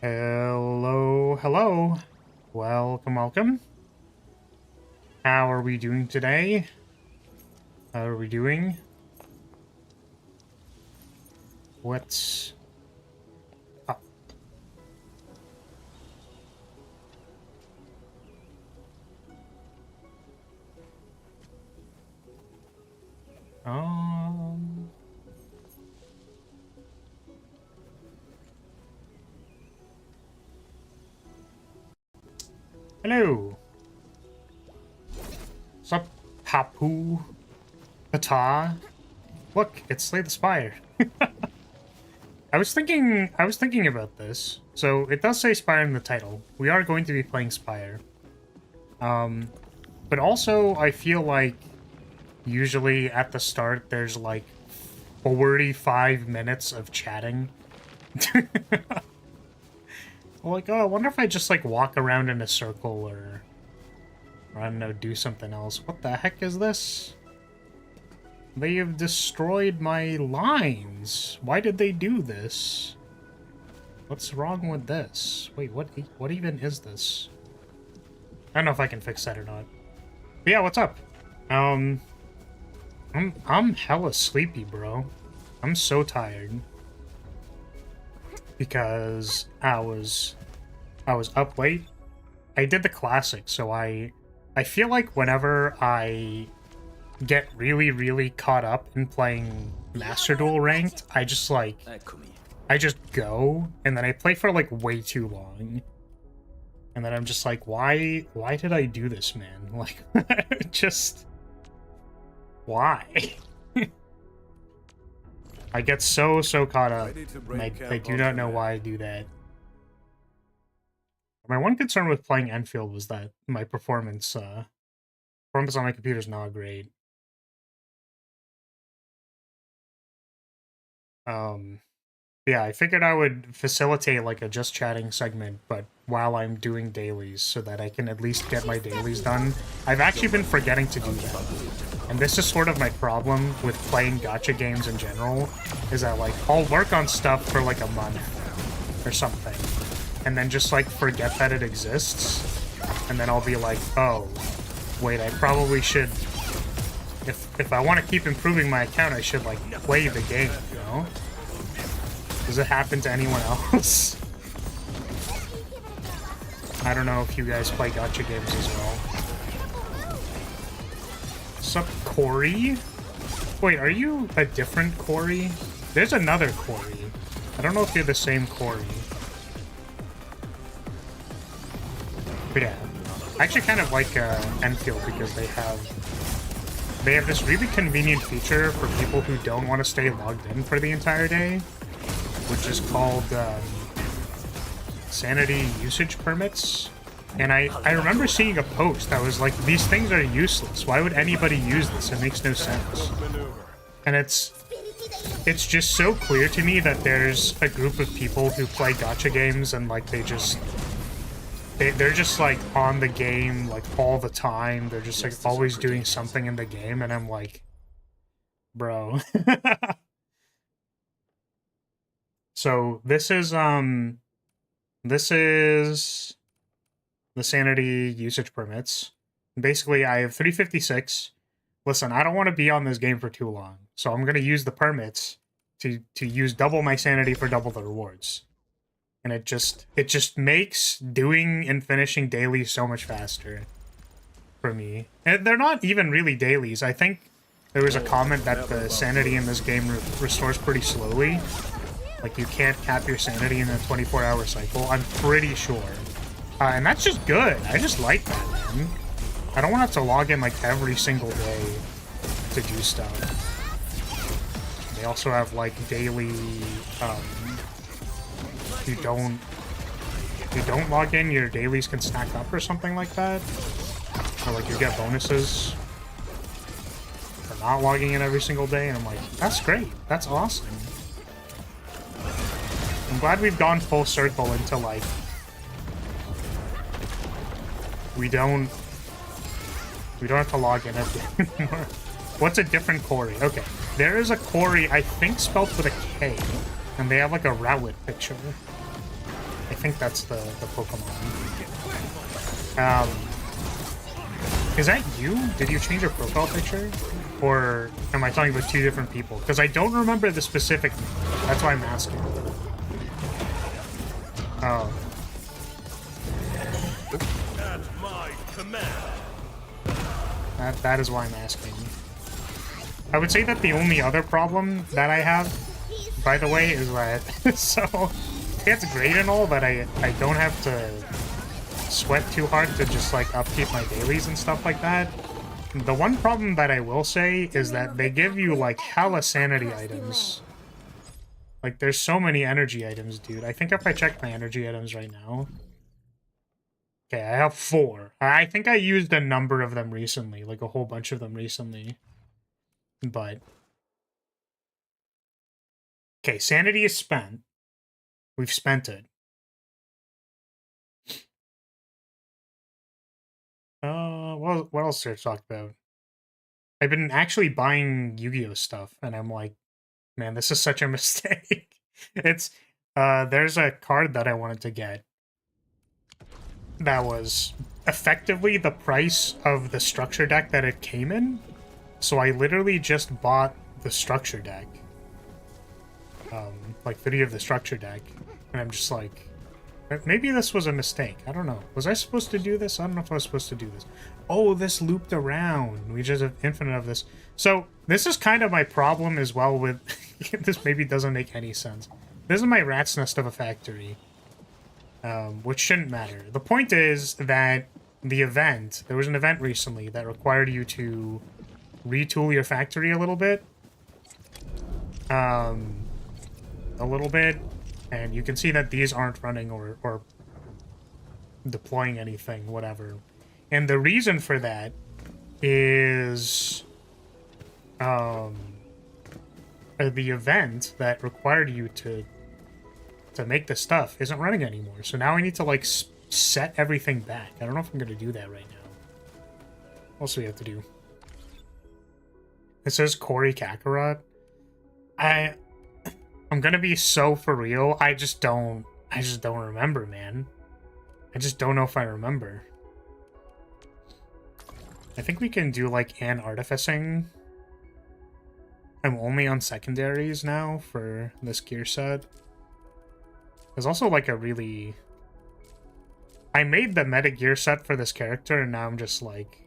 Hello, hello. Welcome, welcome. How are we doing today? How are we doing? What's up? Hello. What's up, Papu? Pata? Look, it's Slay the Spire. I was thinking about this. So it does say Spire in the title. We are going to be playing Spire. But also I feel like usually at the start there's like 45 minutes of chatting. Like, oh, I wonder if I just like walk around in a circle or I don't know, do something else. What the heck is this? They have destroyed my lines. Why did they do this? What's wrong with this? Wait, what even is this? I don't know if I can fix that or not. But yeah, what's up? I'm hella sleepy, bro. I'm so tired. Because I was up late. I did the classic, so I feel like whenever I get really caught up in playing Master Duel ranked, I just go and then I play for like way too long. And then I'm just like, why did I do this, man? Like just why? I get so caught up. I do not know why I do that. My one concern with playing Enfield was that my performance on my computer is not great. Yeah, I figured I would facilitate like a just chatting segment, but while I'm doing dailies so that I can at least get my dailies done. I've actually been forgetting to do that. And this is sort of my problem with playing gacha games in general, is that like I'll work on stuff for like a month or something, and then just like forget that it exists, and then I'll be like, oh, wait, I probably should, if I want to keep improving my account, I should like play the game, you know? Does it happen to anyone else? I don't know if you guys play gacha games as well. What's up, Corey? Wait, are you a different Corey? There's another Corey. I don't know if you're the same Corey. But yeah, I actually kind of like Enfield because they have this really convenient feature for people who don't want to stay logged in for the entire day, which is called sanity usage permits. And I remember seeing a post that was like, these things are useless. Why would anybody use this? It makes no sense. And it's just so clear to me that there's a group of people who play gacha games and like they're just like on the game like all the time. They're just like always doing something in the game, and I'm like, bro. So this is the sanity usage permits. Basically, I have 356. Listen, I don't want to be on this game for too long, so I'm going to use the permits to use double my sanity for double the rewards. And it just makes doing and finishing dailies so much faster for me. And they're not even really dailies. I think there was a comment that the sanity in this game restores pretty slowly. Like, you can't cap your sanity in a 24-hour cycle. I'm pretty sure. And that's just good. I just like that, man. I don't want to have to log in, like, every single day to do stuff. They also have, like, daily, if you don't log in, your dailies can stack up or something like that. Or, like, you get bonuses for not logging in every single day. And I'm like, that's great. That's awesome. I'm glad we've gone full circle into, like, we don't have to log in every anymore. What's a different Corey? Okay, there is a Corey, I think spelled with a K, and they have like a Rowlet picture. I think that's the Pokemon. Is that you? Did you change your profile picture? Or am I talking about two different people? Because I don't remember the specific name. That's why I'm asking. Oh. At my command. That is why I'm asking. I would say that the only other problem that I have, by the way, is that so it's great and all, but I don't have to sweat too hard to just like upkeep my dailies and stuff like that. The one problem that I will say is that they give you like hella sanity items. Like there's so many energy items, dude. I think if I check my energy items right now. Okay, I have 4. I think I used a number of them recently, like a whole bunch of them recently. But okay, sanity is spent. We've spent it. What else did I talk about? I've been actually buying Yu-Gi-Oh stuff, and I'm like, man, this is such a mistake. It's there's a card that I wanted to get that was effectively the price of the structure deck that it came in. So I literally just bought the structure deck. Like 3 of the structure deck. And I'm just like, maybe this was a mistake. I don't know. Was I supposed to do this? I don't know if I was supposed to do this. Oh, this looped around. We just have infinite of this. So this is kind of my problem as well with... this maybe doesn't make any sense. This is my rat's nest of a factory. Which shouldn't matter. The point is that the event... There was an event recently that required you to retool your factory a little bit. And you can see that these aren't running or deploying anything, whatever. And the reason for that is the event that required you to make the stuff isn't running anymore. So now I need to like set everything back. I don't know if I'm going to do that right now. What else do we have to do? It says Corey Kakarot. I'm gonna be so for real. I just don't remember, man. I just don't know if I remember. I think we can do like an artificing. I'm only on secondaries now for this gear set. There's also like a really... I made the meta gear set for this character and now I'm just like...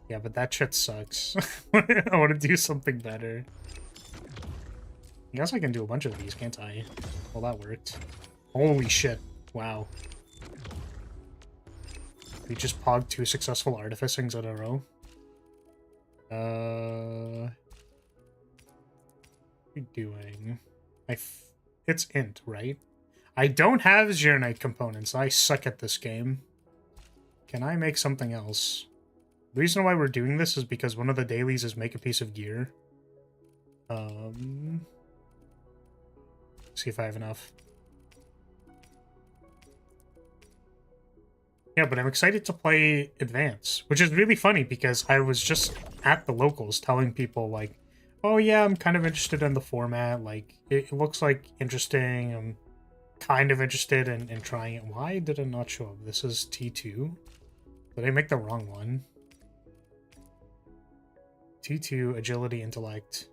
Yeah, but that shit sucks. I want to do something better. I guess I can do a bunch of these, can't I? Well, that worked. Holy shit. Wow. We just pogged 2 successful artificings in a row. What are we doing? It's int, right? I don't have Xeronite components. I suck at this game. Can I make something else? The reason why we're doing this is because one of the dailies is make a piece of gear. See if I have enough. Yeah, but I'm excited to play Advance, which is really funny because I was just at the locals telling people like, oh yeah, I'm kind of interested in the format. Like, it looks like interesting. I'm kind of interested in trying it. Why did it not show up? This is T2. Did I make the wrong one? T2, Agility, Intellect.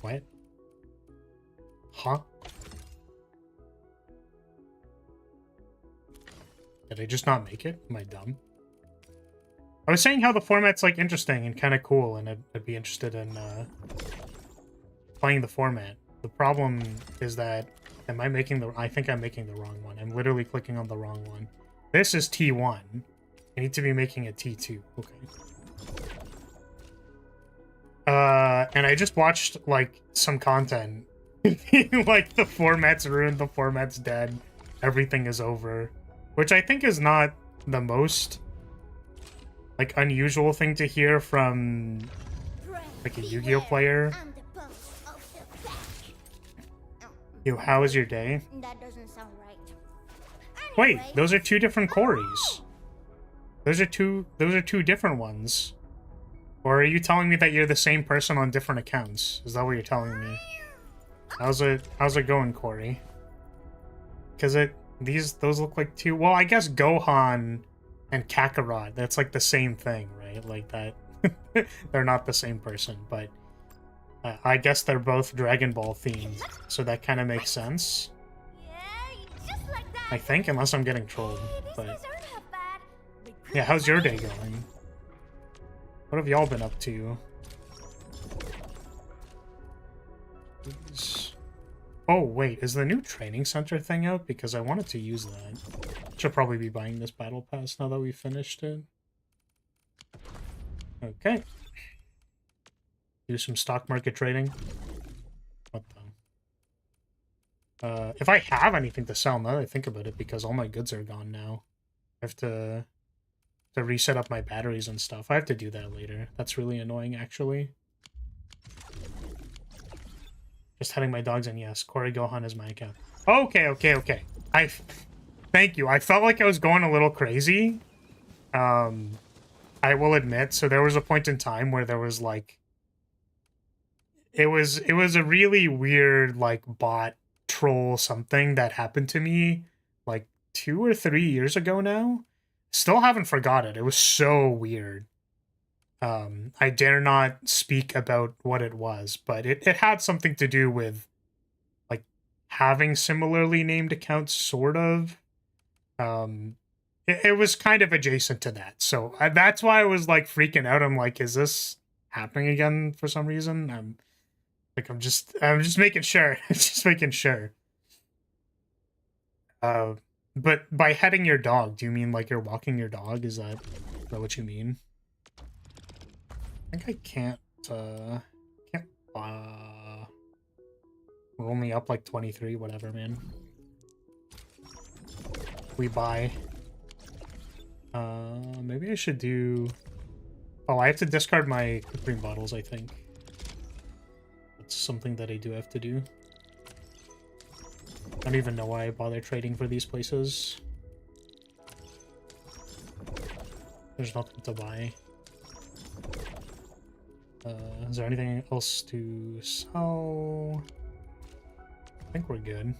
What? Huh? Did I just not make it? Am I dumb? I was saying how the format's like interesting and kind of cool, and I'd be interested in playing the format. The problem is that I think I'm making the wrong one. I'm literally clicking on the wrong one. This is T1. I need to be making a T2. Okay. And I just watched, like, some content. Like, the format's ruined, the format's dead, everything is over. Which I think is not the most, like, unusual thing to hear from, like, a Yu-Gi-Oh player. Yo, how was your day? That doesn't sound right. Wait, those are 2 different Corys. Those are two different ones. Or are you telling me that you're the same person on different accounts? Is that what you're telling me? How's it going, Corey? Because those look like two. Well, I guess Gohan and Kakarot. That's like the same thing, right? Like that. They're not the same person, but I guess they're both Dragon Ball themed, so that kind of makes sense. I think, unless I'm getting trolled. But yeah, how's your day going? What have y'all been up to? Oh, wait, is the new training center thing out? Because I wanted to use that. Should probably be buying this battle pass now that we finished it. Okay. Do some stock market trading. What the? If I have anything to sell, now that I think about it, because all my goods are gone now. I have to reset up my batteries and stuff. I have to do that later. That's really annoying, actually. Just heading my dogs in. Yes, Corey Gohan is my account. Okay. Thank you. I felt like I was going a little crazy. I will admit. So there was a point in time where there was like, it was a really weird like bot troll something that happened to me like 2 or 3 years ago now. Still haven't forgot it. It was so weird. I dare not speak about what it was, but it had something to do with like having similarly named accounts, sort of. It was kind of adjacent to that, so that's why I was like freaking out. I'm like, is this happening again for some reason? I'm just making sure. Just making sure. But by heading your dog, do you mean like you're walking your dog? Is that what you mean? I think I can't, we're only up like 23, whatever, man. We buy. Maybe I should do... Oh, I have to discard my cream bottles, I think. That's something that I do have to do. I don't even know why I bother trading for these places. There's nothing to buy. Is there anything else to sell? I think we're good.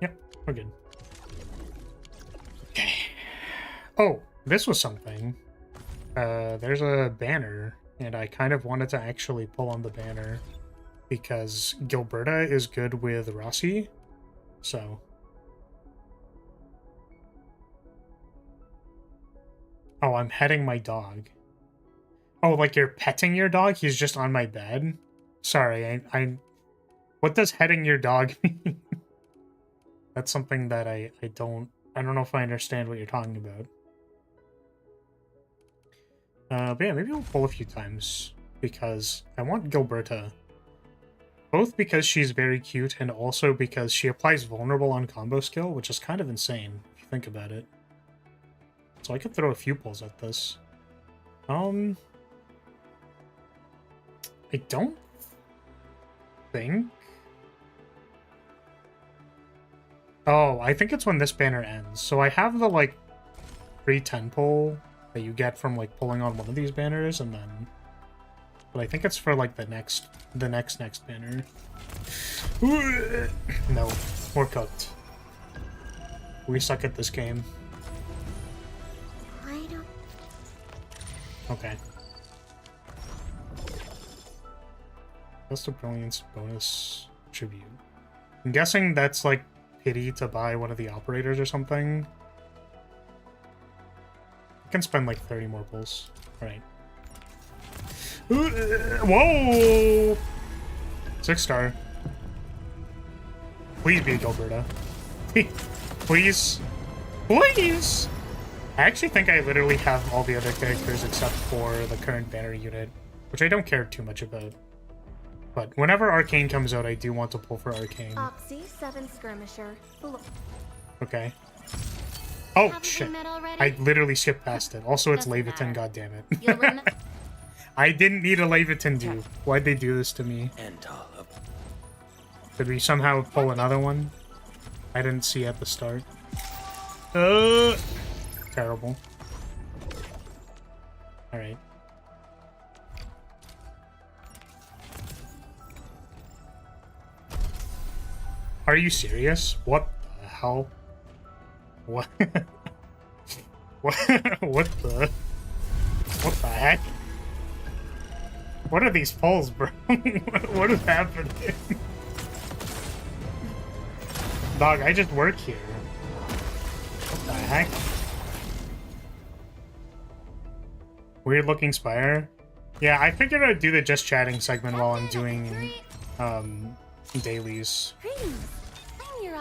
Yep, we're good. Okay. Oh, this was something. There's a banner, and I kind of wanted to actually pull on the banner because Gilberta is good with Rossi, so... Oh, I'm petting my dog. Oh, like you're petting your dog? He's just on my bed? Sorry, I... What does heading your dog mean? That's something that I don't know if I understand what you're talking about. But yeah, maybe I'll pull a few times, because I want Gilberta. Both because she's very cute, and also because she applies vulnerable on combo skill, which is kind of insane, if you think about it. So I could throw a few pulls at this. I don't think... Oh, I think it's when this banner ends. So I have the, like, free 10 pull that you get from, like, pulling on one of these banners, and then... But I think it's for, like, the next banner. No, we're cooked. We suck at this game. Okay. That's the Brilliance bonus tribute. I'm guessing that's like pity to buy one of the operators or something. I can spend like 30 more pulls. Alright. Whoa! 6-star. Please be Gilberta. Please. Please! I actually think I literally have all the other characters except for the current banner unit, which I don't care too much about. But whenever Arcane comes out, I do want to pull for Arcane. Oxy 7 skirmisher. Okay. Oh, shit. I literally skipped past it. Also, it's Leviathan, goddammit. I didn't need a Leviathan, dude. Why'd they do this to me? Did we somehow pull another one? I didn't see at the start. Terrible. Alright. Are you serious? What the hell? What? What? What the heck? What are these polls, bro? What is happening? Dog, I just work here. What the heck? Weird looking Spire. Yeah, I figured I'd do the just chatting segment while I'm doing dailies.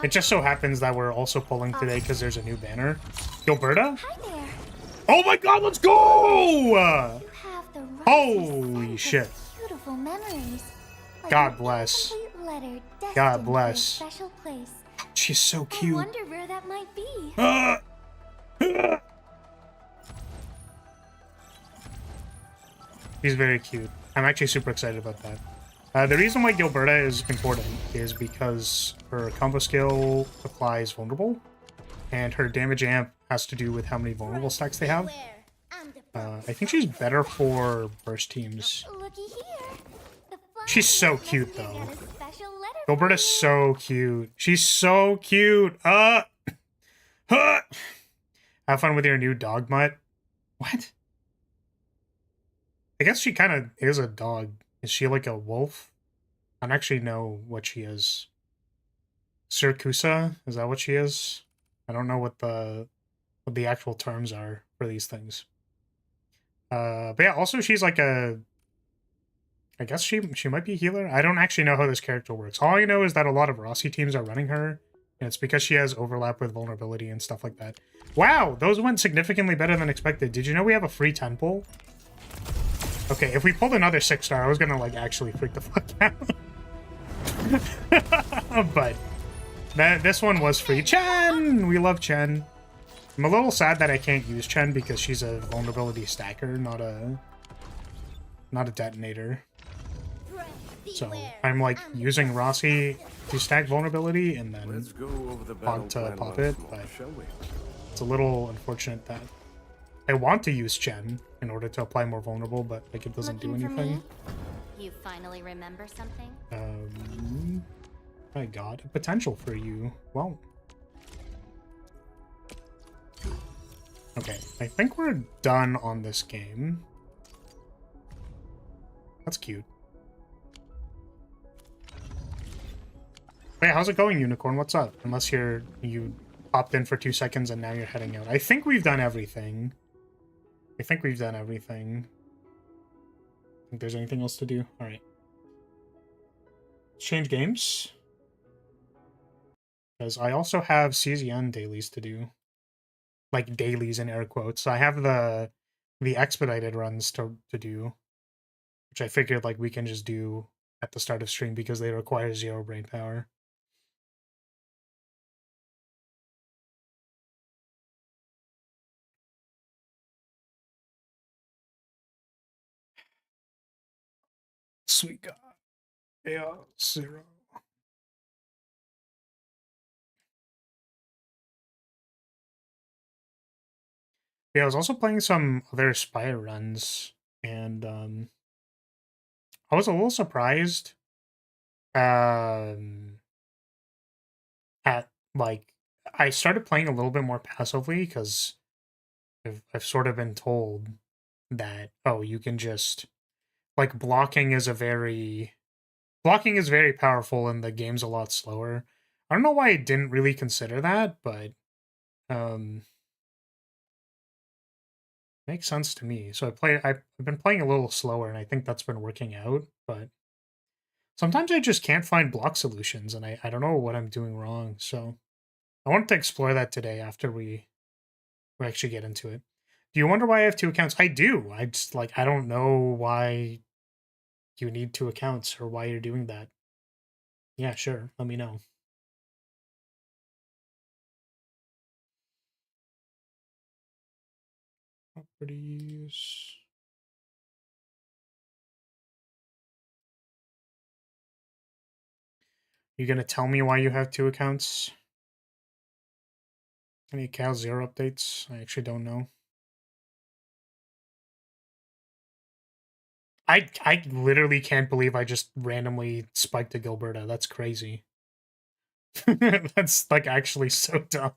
It just so happens that we're also pulling today because there's a new banner. Gilberta? Hi there. Oh my god, let's go! You have the right Holy shit. beautiful memories. Like God an bless. incomplete letter God destined for a bless. special place. She's so I cute. wonder where that might be. She's very cute. I'm actually super excited about that. The reason why Gilberta is important is because her combo skill applies vulnerable, and her damage amp has to do with how many vulnerable stacks they have. I think she's better for burst teams. Looky here. The She's so fun cute, messenger though. got a special letter for Gilberta's you. so cute. She's so cute. Have fun with your new dog mutt. What? I guess she kind of is a dog. Is she like a wolf? I don't actually know what she is. Sirkusa? Is that what she is? I don't know what the actual terms are for these things. But yeah, also she's like a... I guess she might be a healer? I don't actually know how this character works. All I know is that a lot of Rossi teams are running her, and it's because she has overlap with vulnerability and stuff like that. Wow, those went significantly better than expected. Did you know we have a free 10 pull? Okay, if we pulled another 6-star, I was gonna like actually freak the fuck out. But this one was free. Chen! We love Chen. I'm a little sad that I can't use Chen because she's a vulnerability stacker, not a detonator. So I'm like using Rossi to stack vulnerability and then Let's go over the Pog to battle pop plan it, once more, but shall we? it's a little unfortunate that I want to use Chen in order to apply more vulnerable, but like it doesn't do Looking for anything. me? You finally remember something? I got a potential for you. Well, okay, I think we're done on this game. That's cute. Hey, how's it going, Unicorn? What's up? Unless you popped in for 2 seconds and now you're heading out. I think we've done everything. Think there's anything else to do? All right. Let's change games. Because I also have CZN dailies to do. Like dailies in air quotes. I have the expedited runs to do. Which I figured like we can just do at the start of stream because they require 0 brain power. Sweet God. Yeah, 0. Yeah, I was also playing some other Spire runs, and I was a little surprised at like I started playing a little bit more passively because I've sort of been told that you can just like blocking is very powerful and the game's a lot slower. I don't know why I didn't really consider that, but makes sense to me. So I've been playing a little slower and I think that's been working out, but sometimes I just can't find block solutions and I don't know what I'm doing wrong. So I wanted to explore that today after we actually get into it. Do you wonder why I have 2 accounts? I do. I just like I don't know why you need 2 accounts or why you're doing that. Yeah, sure. Let me know. Properties. You gonna tell me why you have 2 accounts? Any Cal 0 updates? I actually don't know. I literally can't believe I just randomly spiked a Gilberta. That's crazy. That's like actually so dumb.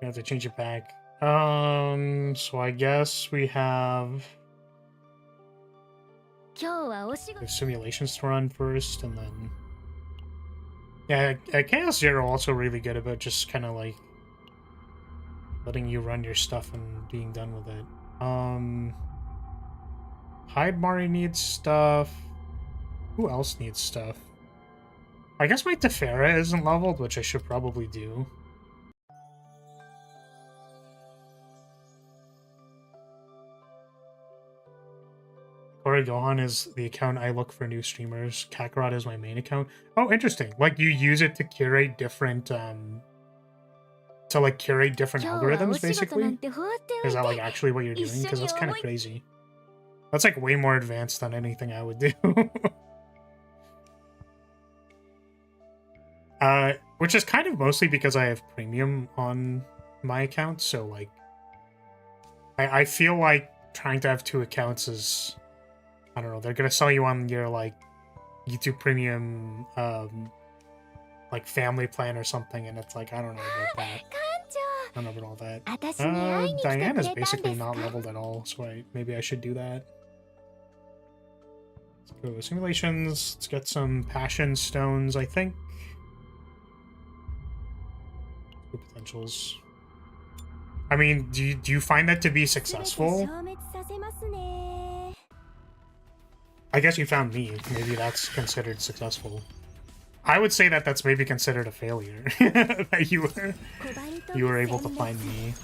We have to change it back. So I guess we have the simulations to run first, and then yeah, Chaos Zero also really good about just kind of like letting you run your stuff and being done with it. Hyde Mari needs stuff. Who else needs stuff? I guess my Tefera isn't leveled, which I should probably do. Gohan is the account I look for new streamers. Kakarot is my main account. Oh, interesting. Like you use it to curate different algorithms, basically? Is that like actually what you're doing? Because that's kind of crazy. That's like way more advanced than anything I would do. Which is kind of mostly because I have premium on my account, so like I feel like trying to have two accounts is, I don't know, they're gonna sell you on your like YouTube premium like family plan or something, and it's like I don't know about that. I don't know about all that. Diana's basically not leveled at all, so maybe I should do that. Let's go to simulations. Let's get some passion stones, I think. Good potentials. I mean, do you find that to be successful? I guess you found me. Maybe that's considered successful. I would say that that's maybe considered a failure. That you were able to find me.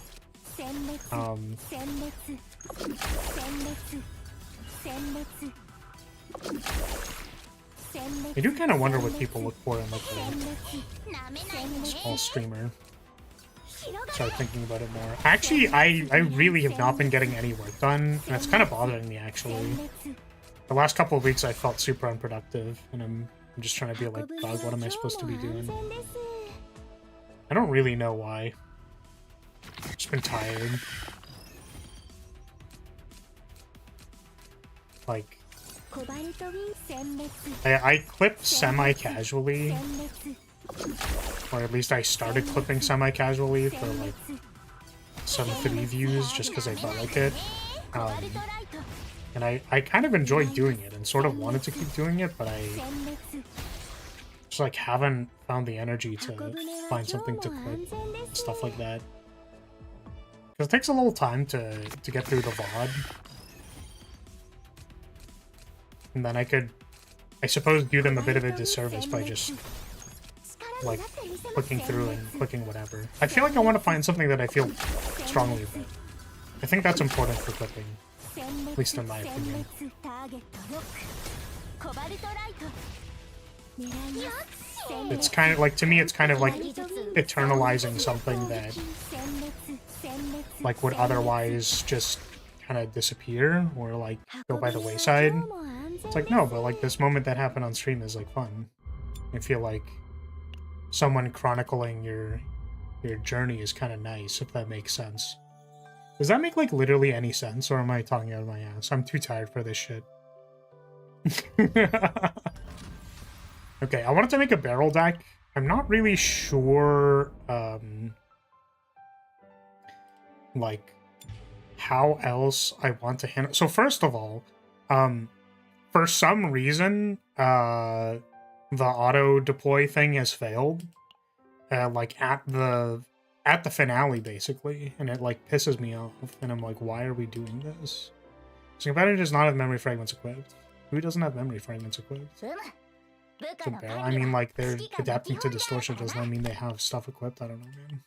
I do kind of wonder what people look for in like a small streamer. Start thinking about it more. Actually, I really have not been getting any work done, and it's kind of bothering me actually. The last couple of weeks I felt super unproductive, and I'm just trying to be like, dog, what am I supposed to be doing? I don't really know why. I've just been tired. Like, I clip semi-casually, or at least I started clipping semi-casually for like some 3 views just because I felt like it. And I kind of enjoyed doing it and sort of wanted to keep doing it, but I just like haven't found the energy to find something to clip, stuff like that. Because it takes a little time to get through the VOD. And then I could, I suppose, do them a bit of a disservice by just like clicking through and clicking whatever. I feel like I want to find something that I feel strongly about. I think that's important for clipping. At least in my opinion. It's kind of like, to me, it's kind of like eternalizing something that like would otherwise just kind of disappear or like go by the wayside. It's like, no, but like this moment that happened on stream is like fun. I feel like someone chronicling your journey is kind of nice, if that makes sense. Does that make like literally any sense, or am I talking out of my ass? I'm too tired for this shit. Okay, I wanted to make a barrel deck. I'm not really sure like how else I want to handle. So first of all, for some reason, the auto deploy thing has failed. Like at the finale, basically, and it like pisses me off. And I'm like, why are we doing this? So competitor does not have memory fragments equipped. Who doesn't have memory fragments equipped? The barrel. I mean, like they're adapting to distortion. Doesn't that mean they have stuff equipped? I don't know, man.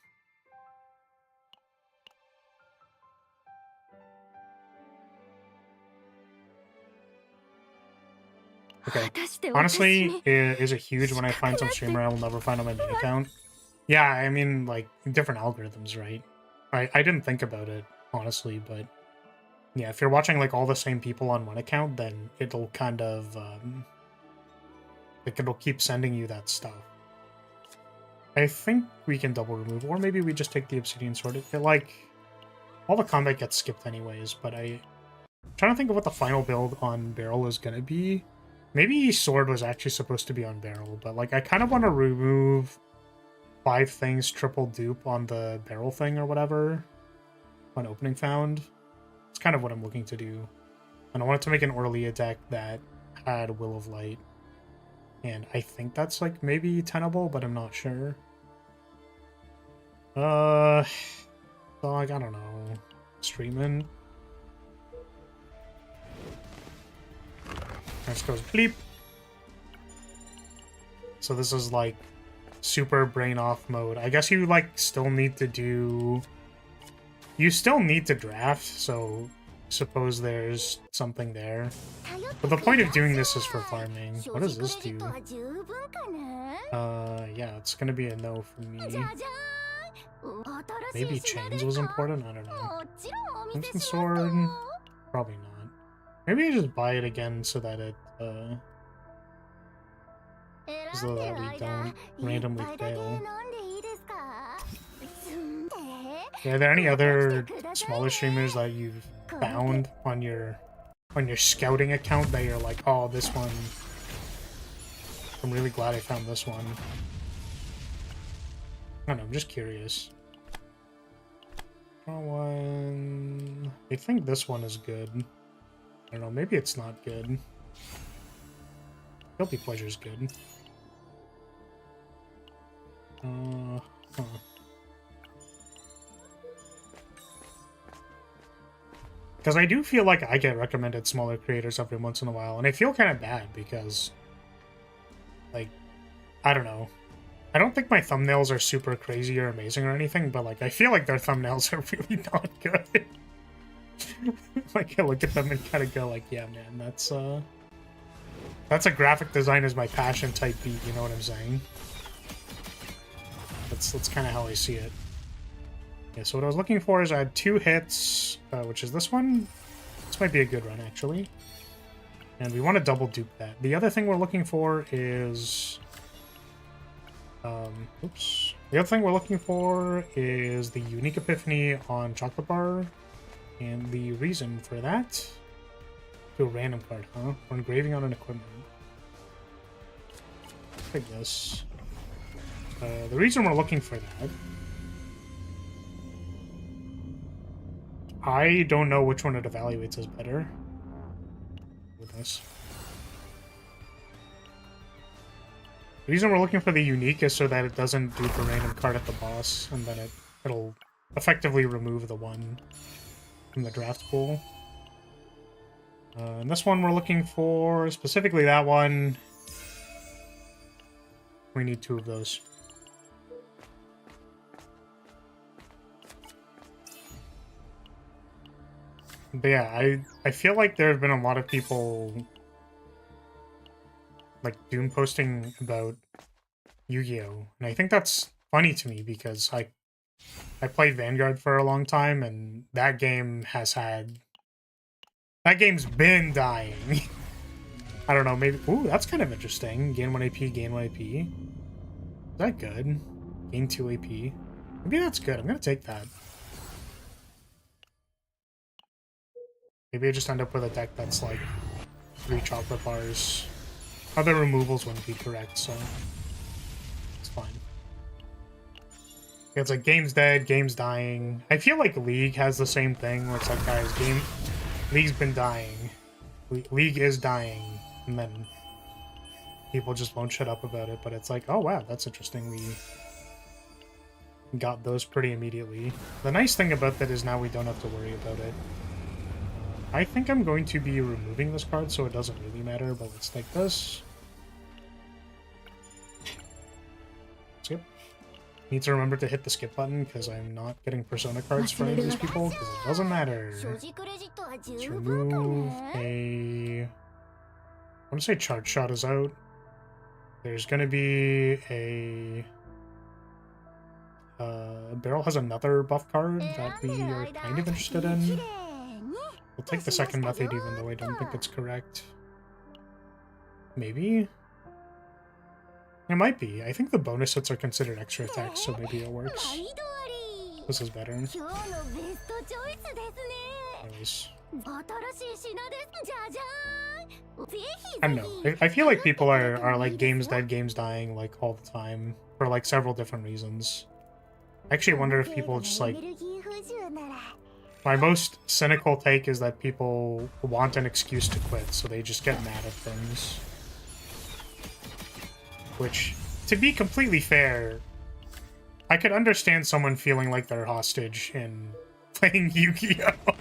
Okay. Honestly, is it huge when I find some streamer I will never find on my main account? Yeah, I mean, like, different algorithms, right? I didn't think about it, honestly, but yeah, if you're watching, like, all the same people on one account, then it'll kind of, Like, it'll keep sending you that stuff. I think we can double remove, or maybe we just take the Obsidian Sword. Like, all the combat gets skipped anyways, but I'm trying to think of what the final build on Barrel is going to be. Maybe Sword was actually supposed to be on Barrel, but, like, I kind of want to remove 5 things triple dupe on the Barrel thing or whatever on Opening Found. It's kind of what I'm looking to do. And I wanted to make an Orlia deck that had Will of Light. And I think that's, like, maybe tenable, but I'm not sure. So, like, I don't know. Streaming. This goes bleep. So this is, like, super brain off mode. I guess you, like, still need to do... You still need to draft, so suppose there's something there. But the point of doing this is for farming. What does this do? Yeah, it's gonna be a no for me. Maybe chains was important? I don't know. Instant sword? Probably not. Maybe I just buy it again so that it, so that we don't randomly fail. Yeah, are there any other smaller streamers that you've found on your scouting account that you're like, oh, this one, I'm really glad I found this one? I don't know, I'm just curious. One, I think this one is good. I don't know, maybe it's not good. Guilty Pleasure is good. Huh. Because I do feel like I get recommended smaller creators every once in a while, and I feel kind of bad because, like, I don't know. I don't think my thumbnails are super crazy or amazing or anything, but, like, I feel like their thumbnails are really not good. Like, I look at them and kind of go, like, yeah, man, that's a graphic design is my passion type beat, you know what I'm saying? That's kind of how I see it. Yeah, so what I was looking for is I had 2 hits, which is this one. This might be a good run, actually. And we want to double dupe that. The other thing we're looking for is... oops. The other thing we're looking for is the Unique Epiphany on Chocolate Bar. And the reason for that... Do a random card, huh? Or engraving on an equipment. Take this. The reason we're looking for that... I don't know which one it evaluates as better. With this. The reason we're looking for the unique is so that it doesn't dupe a random card at the boss, and then it'll effectively remove the one from the draft pool. And this one we're looking for, specifically that one. We need 2 of those. But yeah, I feel like there have been a lot of people like Doom posting about Yu-Gi-Oh! And I think that's funny to me because I played Vanguard for a long time and that game's been dying. I don't know, maybe... Ooh, that's kind of interesting. Gain 1 AP, gain 1 AP. Is that good? Gain 2 AP. Maybe that's good. I'm gonna take that. Maybe I just end up with a deck that's like 3 chocolate bars. Other removals wouldn't be correct, so it's fine. It's like game's dead, game's dying. I feel like League has the same thing where it's like, guys, League's been dying. League is dying, and then people just won't shut up about it, but it's like, oh wow, that's interesting. We got those pretty immediately. The nice thing about that is now we don't have to worry about it. I think I'm going to be removing this card, so it doesn't really matter, but let's take this. Skip. Need to remember to hit the skip button, because I'm not getting Persona cards for any of these people, because it doesn't matter. Let's remove a... I want to say Charge Shot is out. There's going to be a... Barrel has another buff card that we are kind of interested in. We'll take the second method even though I don't think it's correct. Maybe? It might be. I think the bonus hits are considered extra attacks, so maybe it works. This is better. Anyways. I don't know. I feel like people are like games dead, games dying like all the time for like several different reasons. I actually wonder if people just like... My most cynical take is that people want an excuse to quit, so they just get mad at things. Which, to be completely fair, I could understand someone feeling like they're hostage in playing Yu-Gi-Oh!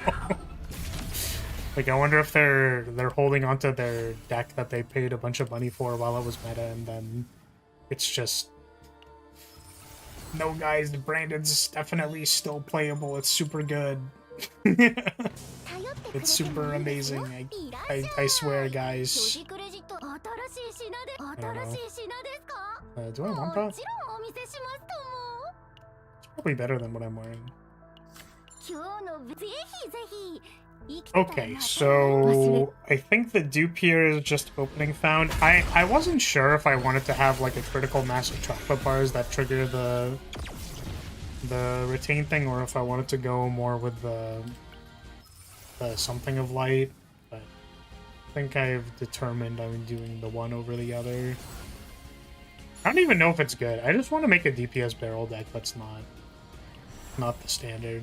Like, I wonder if they're holding onto their deck that they paid a bunch of money for while it was meta, and then it's just... No, guys, Brandon's definitely still playable. It's super good. It's super amazing. I swear, guys. I don't know. Do I want that? It's probably better than what I'm wearing. Okay, so I think the dupe here is just opening found. I wasn't sure if I wanted to have like a critical mass of chocolate bars that trigger the retain thing, or if I wanted to go more with the something of light, but I think I've determined I'm doing the one over the other. I don't even know if it's good. I just want to make a DPS barrel deck that's not the standard.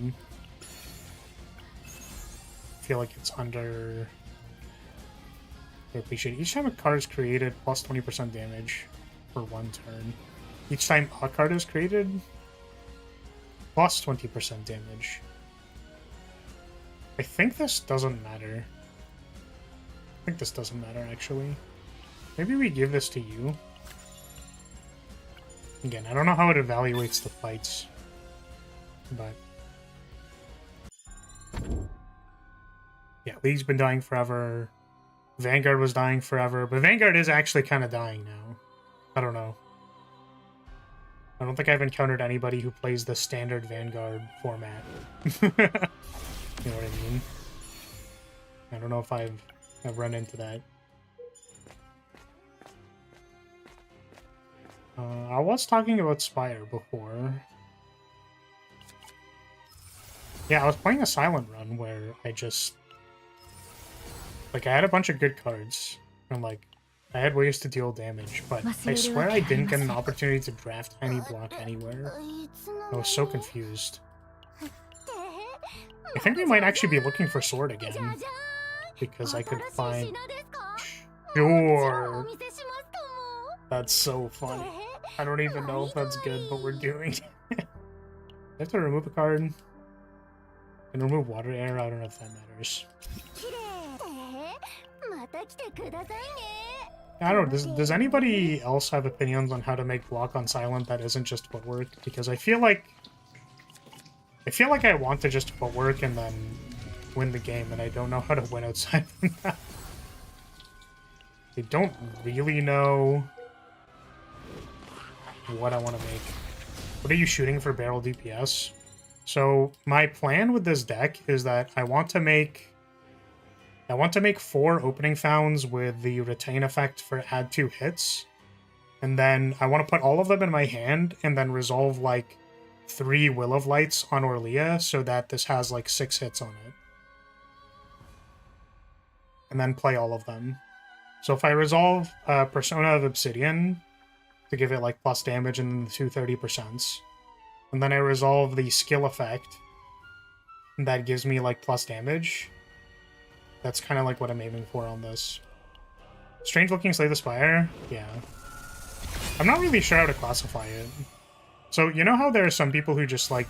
I feel like it's under... I appreciate it. Each time a card is created, plus 20% damage for one turn. Each time a card is created, plus 20% damage. I think this doesn't matter. I think this doesn't matter, actually. Maybe we give this to you. Again, I don't know how it evaluates the fights, but... Yeah, League's been dying forever. Vanguard was dying forever, but Vanguard is actually kind of dying now. I don't know. I don't think I've encountered anybody who plays the standard Vanguard format. You know what I mean? I don't know if I've run into that. I was talking about Spire before. Yeah, I was playing a silent run where I just... Like, I had a bunch of good cards, and, like, I had ways to deal damage, but I swear I didn't get an opportunity to draft any block anywhere. I was so confused. I think we might actually be looking for Sword again, because I could find... Sure! That's so funny. I don't even know if that's good, but we're doing it. I have to remove a card. And remove Water Air, I don't know if that matters. I don't know, does anybody else have opinions on how to make block on silent that isn't just footwork? Because I feel like I want to just footwork and then win the game, and I don't know how to win outside from that. I don't really know what I want to make. What are you shooting for barrel DPS? So my plan with this deck is that I want to make 4 opening founds with the retain effect for add 2 hits. And then I want to put all of them in my hand and then resolve like 3 Will of Lights on Orlia so that this has like 6 hits on it. And then play all of them. So if I resolve Persona of Obsidian to give it like plus damage and the 230%, and then I resolve the skill effect that gives me like plus damage, that's kind of like what I'm aiming for on this. Strange looking Slay the Spire? Yeah. I'm not really sure how to classify it. So, you know how there are some people who just like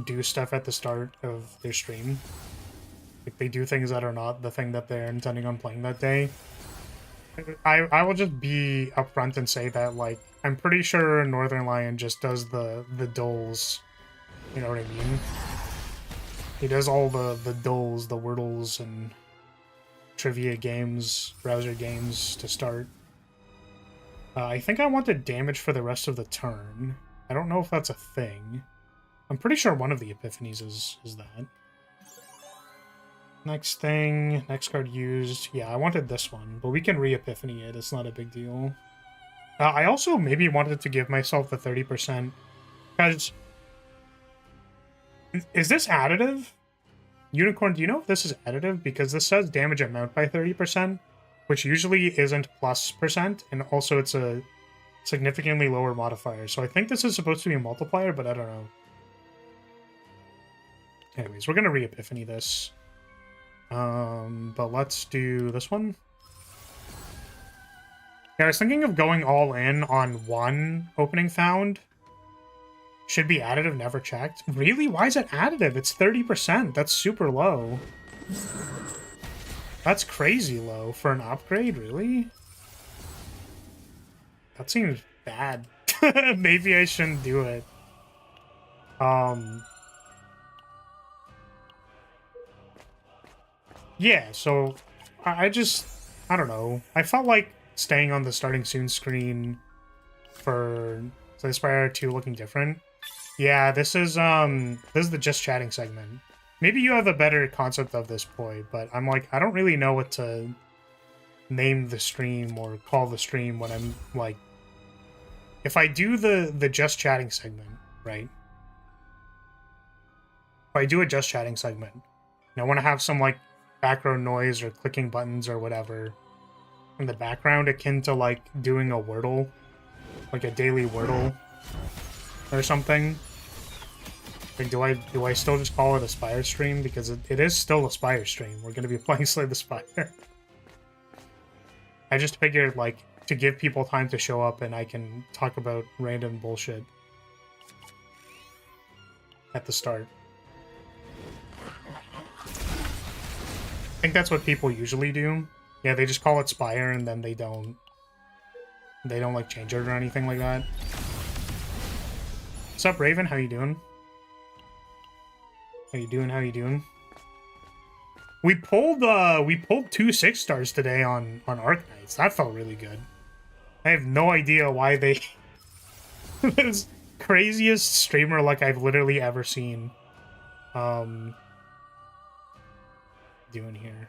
do stuff at the start of their stream? Like they do things that are not the thing that they're intending on playing that day? I will just be upfront and say that, like, I'm pretty sure Northern Lion just does the dulls. You know what I mean? He does all the dulls, the wordles, and trivia games, browser games to start. I think I wanted damage for the rest of the turn. I don't know if that's a thing. I'm pretty sure one of the epiphanies is that. Next thing, next card used. Yeah, I wanted this one, but we can re-epiphany it. It's not a big deal. I also maybe wanted to give myself the 30%, because is this additive? Unicorn, do you know if this is additive? Because this says damage amount by 30%, which usually isn't plus percent, and also it's a significantly lower modifier. So I think this is supposed to be a multiplier, but I don't know. Anyways, we're gonna re-epiphany this. But let's do this one. Yeah, I was thinking of going all in on one opening found. Should be additive, never checked. Really? Why is it additive? It's 30%. That's super low. That's crazy low for an upgrade, really? That seems bad. Maybe I shouldn't do it. Yeah, so I don't know. I felt like staying on the starting soon screen for Spire 2 looking different. Yeah, this is the just chatting segment. Maybe you have a better concept of this, Poi, but I'm like, I don't really know what to name the stream or call the stream when I'm like, if I do the just chatting segment, right? If I do a just chatting segment, and I want to have some like background noise or clicking buttons or whatever in the background, akin to like doing a Wordle, like a daily Wordle or something. Like, do I still just call it a Spire stream? Because it is still a Spire stream. We're going to be playing Slay the Spire. I just figured, like, to give people time to show up and I can talk about random bullshit at the start. I think that's what people usually do. Yeah, they just call it Spire and then they don't like change it or anything like that. What's up, Raven? How you doing? How you doing? We pulled 2 6-stars today on Arknights. That felt really good. I have no idea why they this craziest streamer like I've literally ever seen. Doing here.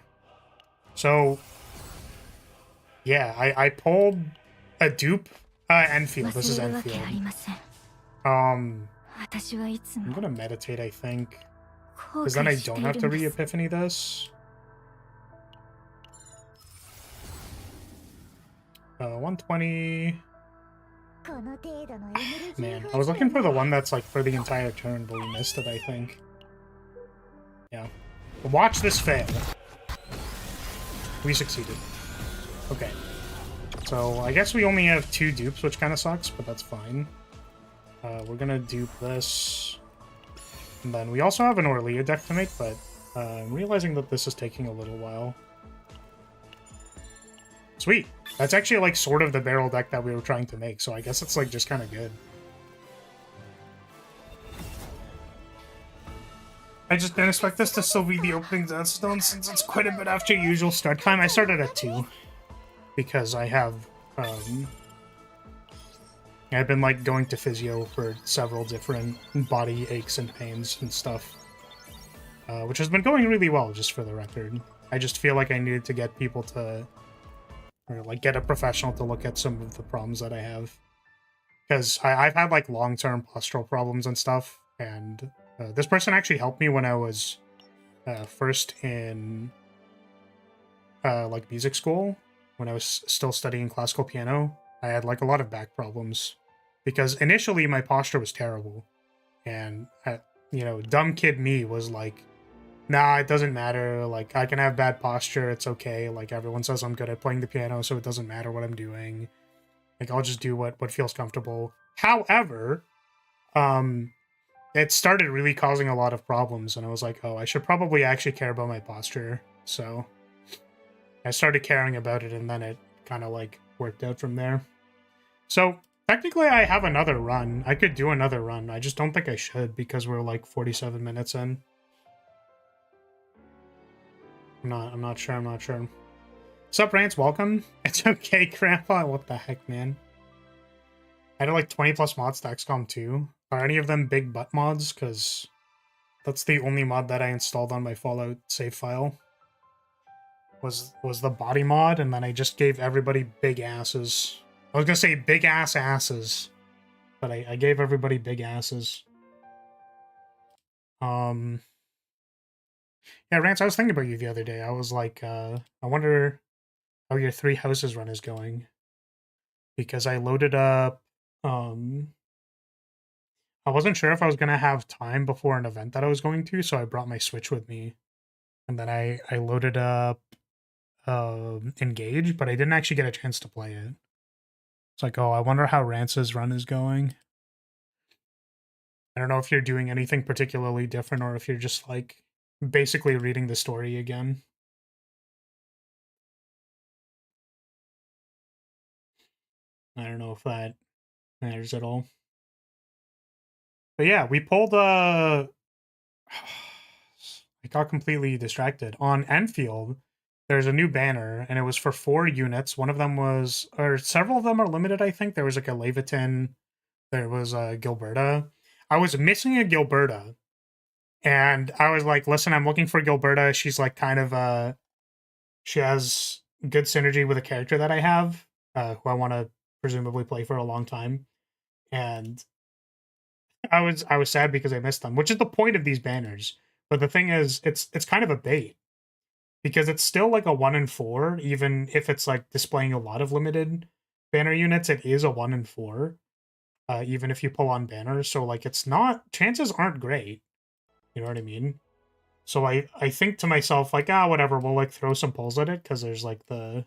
So yeah, I pulled a dupe Enfield. This is Enfield. I'm gonna meditate, I think. Because then I don't have to re-epiphany this. 120. Man, I was looking for the one that's like for the entire turn, but we missed it, I think. Yeah. Watch this fail. We succeeded. Okay. So I guess we only have 2 dupes, which kind of sucks, but that's fine. We're gonna dupe this. And then we also have an Orlia deck to make, but I'm realizing that this is taking a little while. Sweet. That's actually like sort of the barrel deck that we were trying to make, so I guess it's like just kind of good. I just didn't expect this to still be the opening Deathstone since it's quite a bit after usual start time. I started at 2 because I have I've been like going to physio for several different body aches and pains and stuff, which has been going really well, just for the record. I just feel like I needed to get people to, or like get a professional to look at some of the problems that I have. Because I've had like long-term postural problems and stuff, and this person actually helped me when I was first in like music school, when I was still studying classical piano. I had like a lot of back problems because initially my posture was terrible, and you know, dumb kid me was like, nah, it doesn't matter, like I can have bad posture, it's okay, like everyone says I'm good at playing the piano, so it doesn't matter what I'm doing, like I'll just do what feels comfortable. However, it started really causing a lot of problems, and I was like, oh, I should probably actually care about my posture. So I started caring about it, and then it kind of like worked out from there. So technically I have another run. I could do another run. I just don't think I should because we're like 47 minutes in. I'm not sure. What's up, Rants? Welcome. It's okay, Grandpa. What the heck, man? I had like 20 plus mods to XCOM 2. Are any of them big butt mods? Because that's the only mod that I installed on my Fallout save file. Was the body mod, and then I just gave everybody big asses. I was gonna say big ass asses, but I gave everybody big asses. Yeah, Rance, I was thinking about you the other day. I was like, I wonder how your 3 houses run is going. Because I loaded up, I wasn't sure if I was gonna have time before an event that I was going to, so I brought my Switch with me. And then I loaded up Engage, but I didn't actually get a chance to play it. It's like, oh, I wonder how Rance's run is going. I don't know if you're doing anything particularly different or if you're just like basically reading the story again. I don't know if that matters at all. But yeah, we pulled I got completely distracted. On Enfield, there's a new banner, and it was for 4 units. One of them was, or several of them are limited, I think. There was like a Leviton, there was a Gilberta. I was missing a Gilberta, and I was like, listen, I'm looking for Gilberta. She's like kind of, she has good synergy with a character that I have, who I want to presumably play for a long time. And I was sad because I missed them, which is the point of these banners. But the thing is, it's kind of a bait because it's still like a 1 in 4, even if it's like displaying a lot of limited banner units. It is a 1 in 4, even if you pull on banners. So like, it's not, chances aren't great. You know what I mean? So I think to myself like, whatever, we'll like throw some pulls at it because there's like you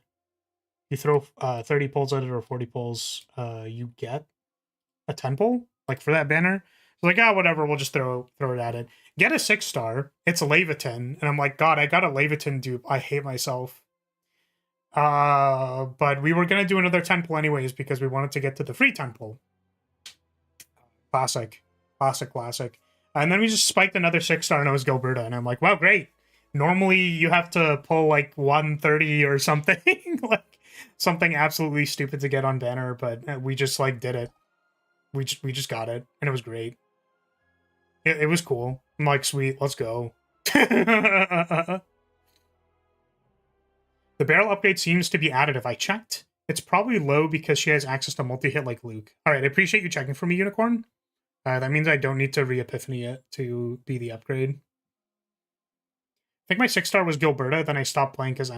throw 30 pulls at it or 40 pulls, you get a 10 pull like for that banner. So like, whatever, we'll just throw it at it. Get a 6-star. It's a Leviton, and I'm like, God, I got a Leviton dupe. I hate myself. But we were gonna do another 10 pull anyways because we wanted to get to the free 10 pull. Classic. And then we just spiked another 6-star and it was Gilberta, and I'm like, wow, great. Normally you have to pull like 130 or something, like something absolutely stupid to get on banner, but we just like did it. We just got it, and it was great. It was cool. I'm like, sweet, let's go. The barrel upgrade seems to be additive. I checked. It's probably low because she has access to multi-hit like Luke. All right, I appreciate you checking for me, Unicorn. That means I don't need to re-epiphany it to be the upgrade. I think my 6-star was Gilberta, then I stopped playing because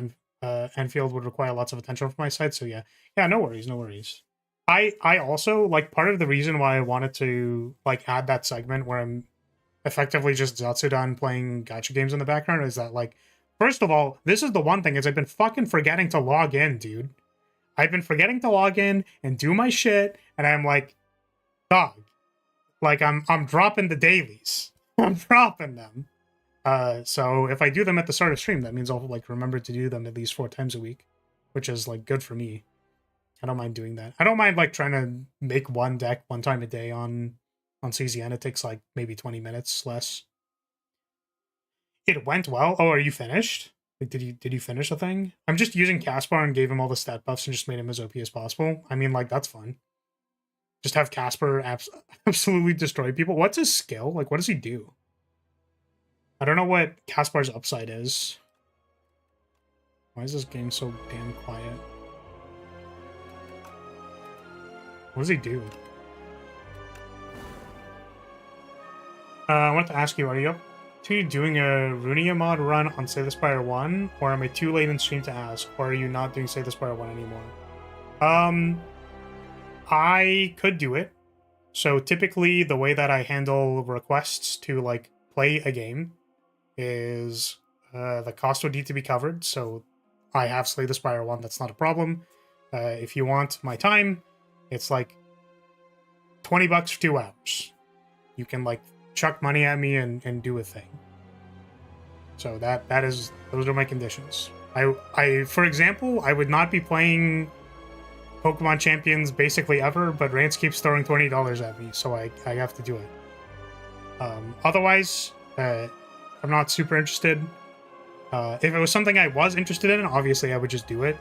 Enfield would require lots of attention from my side, so yeah. Yeah, no worries. I also, like, part of the reason why I wanted to, like, add that segment where I'm effectively just Zatsudan playing gacha games in the background is that, like, first of all, this is the one thing, is I've been fucking forgetting to log in, dude. I've been forgetting to log in and do my shit, and I'm like, dog, like, I'm dropping the dailies. I'm dropping them. So if I do them at the start of stream, that means I'll, like, remember to do them at least 4 times a week, which is, like, good for me. I don't mind doing that. I don't mind, like, trying to make one deck 1 time a day on CZN. It takes, like, maybe 20 minutes less. It went well. Oh, are you finished? Like, did you finish the thing? I'm just using Caspar and gave him all the stat buffs and just made him as OP as possible. I mean, like, that's fun. Just have Casper absolutely destroy people. What's his skill? Like, what does he do? I don't know what Caspar's upside is. Why is this game so damn quiet? What does he do? I want to ask you, are you up to doing a Runia mod run on Say the Spire 1? Or am I too late in stream to ask? Or are you not doing Say the Spire 1 anymore? I could do it. So typically the way that I handle requests to, like, play a game is the cost would need to be covered. So I have Slay the Spire 1, that's not a problem. If you want my time, it's like $20 for 2 hours. You can, like, chuck money at me and do a thing. So those are my conditions. I for example, I would not be playing Pokemon Champions basically ever, but Rance keeps throwing $20 at me, so I have to do it. Otherwise, I'm not super interested. If it was something I was interested in, obviously I would just do it.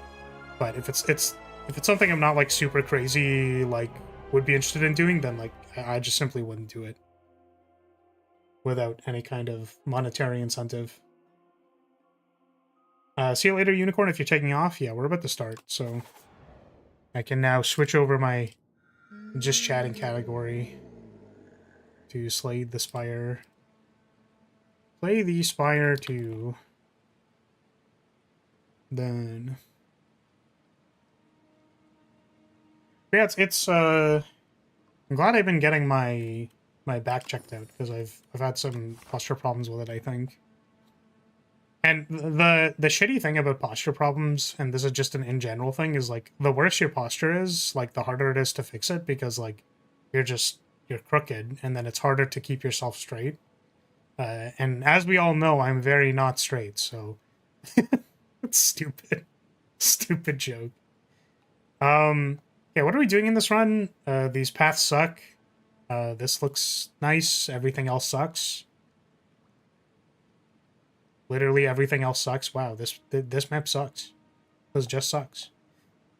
But if it's something I'm not, like, super crazy, like, would be interested in doing, then, like, I just simply wouldn't do it without any kind of monetary incentive. See you later, Unicorn. If you're taking off, yeah, we're about to start, so I can now switch over my just chatting category to slay the Spire. Play the Spire to... Then... Yeah, I'm glad I've been getting my back checked out, because I've had some posture problems with it, I think. And the shitty thing about posture problems, and this is just an in general thing, is like the worse your posture is, like the harder it is to fix it, because like you're crooked, and then it's harder to keep yourself straight. And as we all know, I'm very not straight, so it's stupid. Stupid joke. Yeah, what are we doing in this run? These paths suck. This looks nice. Everything else sucks. Literally everything else sucks. Wow, this map sucks. This just sucks.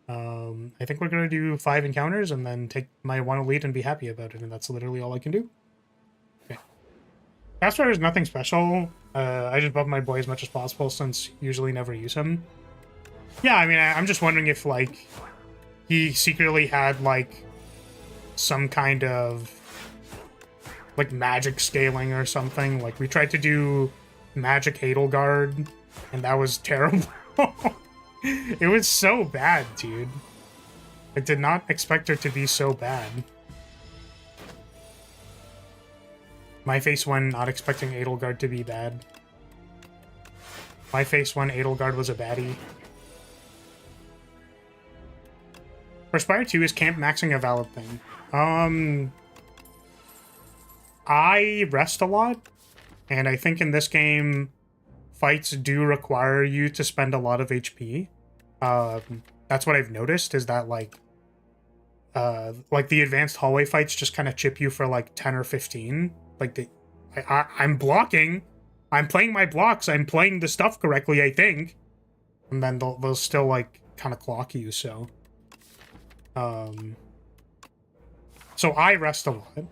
I think we're gonna do 5 encounters and then take my 1 elite and be happy about it, and that's literally all I can do. Okay. Spire is nothing special. I just buff my boy as much as possible since usually never use him. Yeah, I mean, I'm just wondering if, like, he secretly had, like, some kind of, like, magic scaling or something. Like, we tried to do magic Edelgard, and that was terrible. It was so bad, dude. I did not expect her to be so bad. My face when not expecting Edelgard to be bad. My face when Edelgard was a baddie. For Spire 2, is camp maxing a valid thing? I rest a lot, and I think in this game, fights do require you to spend a lot of HP. That's what I've noticed, is that, like the advanced hallway fights just kind of chip you for, like, 10 or 15. Like, I'm blocking. I'm playing my blocks. I'm playing the stuff correctly, I think. And then they'll still, like, kind of clock you, so... So I rest a lot.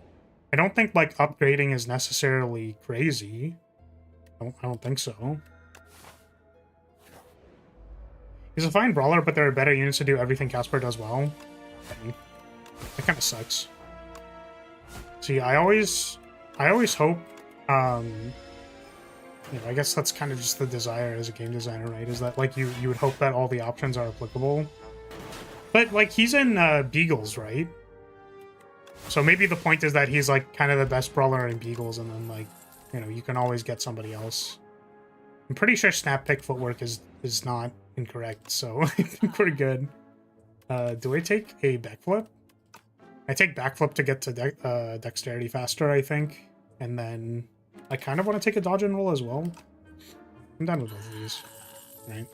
I don't think, like, upgrading is necessarily crazy. I don't think so. He's a fine brawler, but there are better units to do everything Casper does well. Okay. That kind of sucks. See, I always hope, you know, I guess that's kind of just the desire as a game designer, right? Is that, like, you would hope that all the options are applicable. But, like, he's in Beagles, right? So maybe the point is that he's, like, kind of the best brawler in Beagles, and then, like, you know, you can always get somebody else. I'm pretty sure snap pick footwork is not incorrect, so I think we're good. Do I take a backflip? I take backflip to get to dexterity faster, I think. And then I kind of want to take a dodge and roll as well. I'm done with both of these. Right.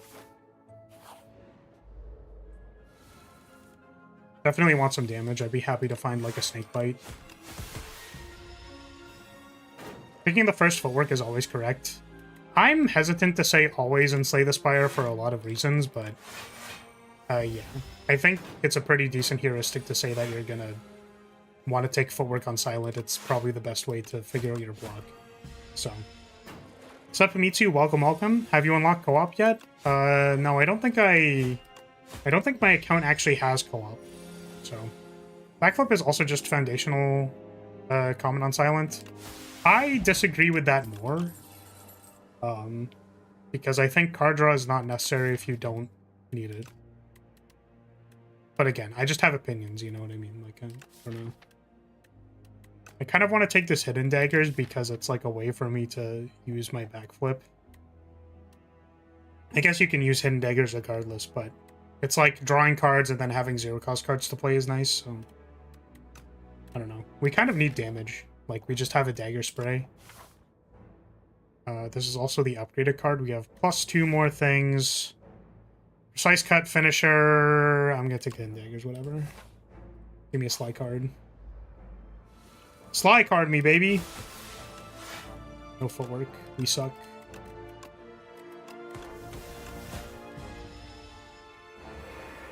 Definitely want some damage. I'd be happy to find, like, a snake bite. Picking the first footwork is always correct. I'm hesitant to say always in Slay the Spire for a lot of reasons, but yeah. I think it's a pretty decent heuristic to say that you're gonna want to take footwork on silent. It's probably the best way to figure out your block. So. Sepamitsu, welcome. Have you unlocked co-op yet? No, I don't think my account actually has co-op. So. Backflip is also just foundational comment on silent. I disagree with that more. Because I think card draw is not necessary if you don't need it. But again, I just have opinions, you know what I mean? Like, I don't know. I kind of want to take this hidden daggers because it's like a way for me to use my backflip. I guess you can use hidden daggers regardless, but it's like drawing cards and then having zero cost cards to play is nice, so... I don't know. We kind of need damage. Like, we just have a dagger spray. This is also the upgraded card. We have +2 more things. Precise cut, finisher. I'm gonna take hidden daggers, whatever. Give me a sly card. Sly card me, baby! No footwork. We suck.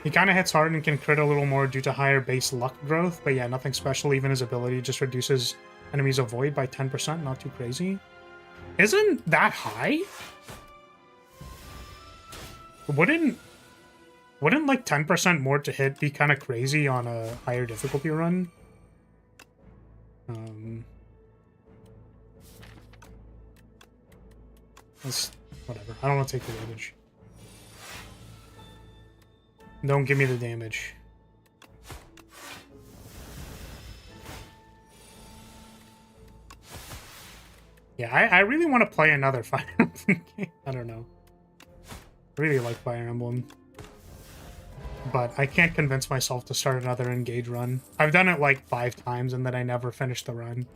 He kind of hits hard and can crit a little more due to higher base luck growth, but yeah, nothing special. Even his ability just reduces enemies avoid by 10%. Not too crazy. Isn't that high? Wouldn't Wouldn't like 10% more to hit be kind of crazy on a higher difficulty run? That's whatever. I don't want to take the damage. Don't give me the damage. Yeah, I really want to play another Fire Emblem game. I don't know. I really like Fire Emblem. But I can't convince myself to start another Engage run. I've done it like 5 times and then I never finished the run.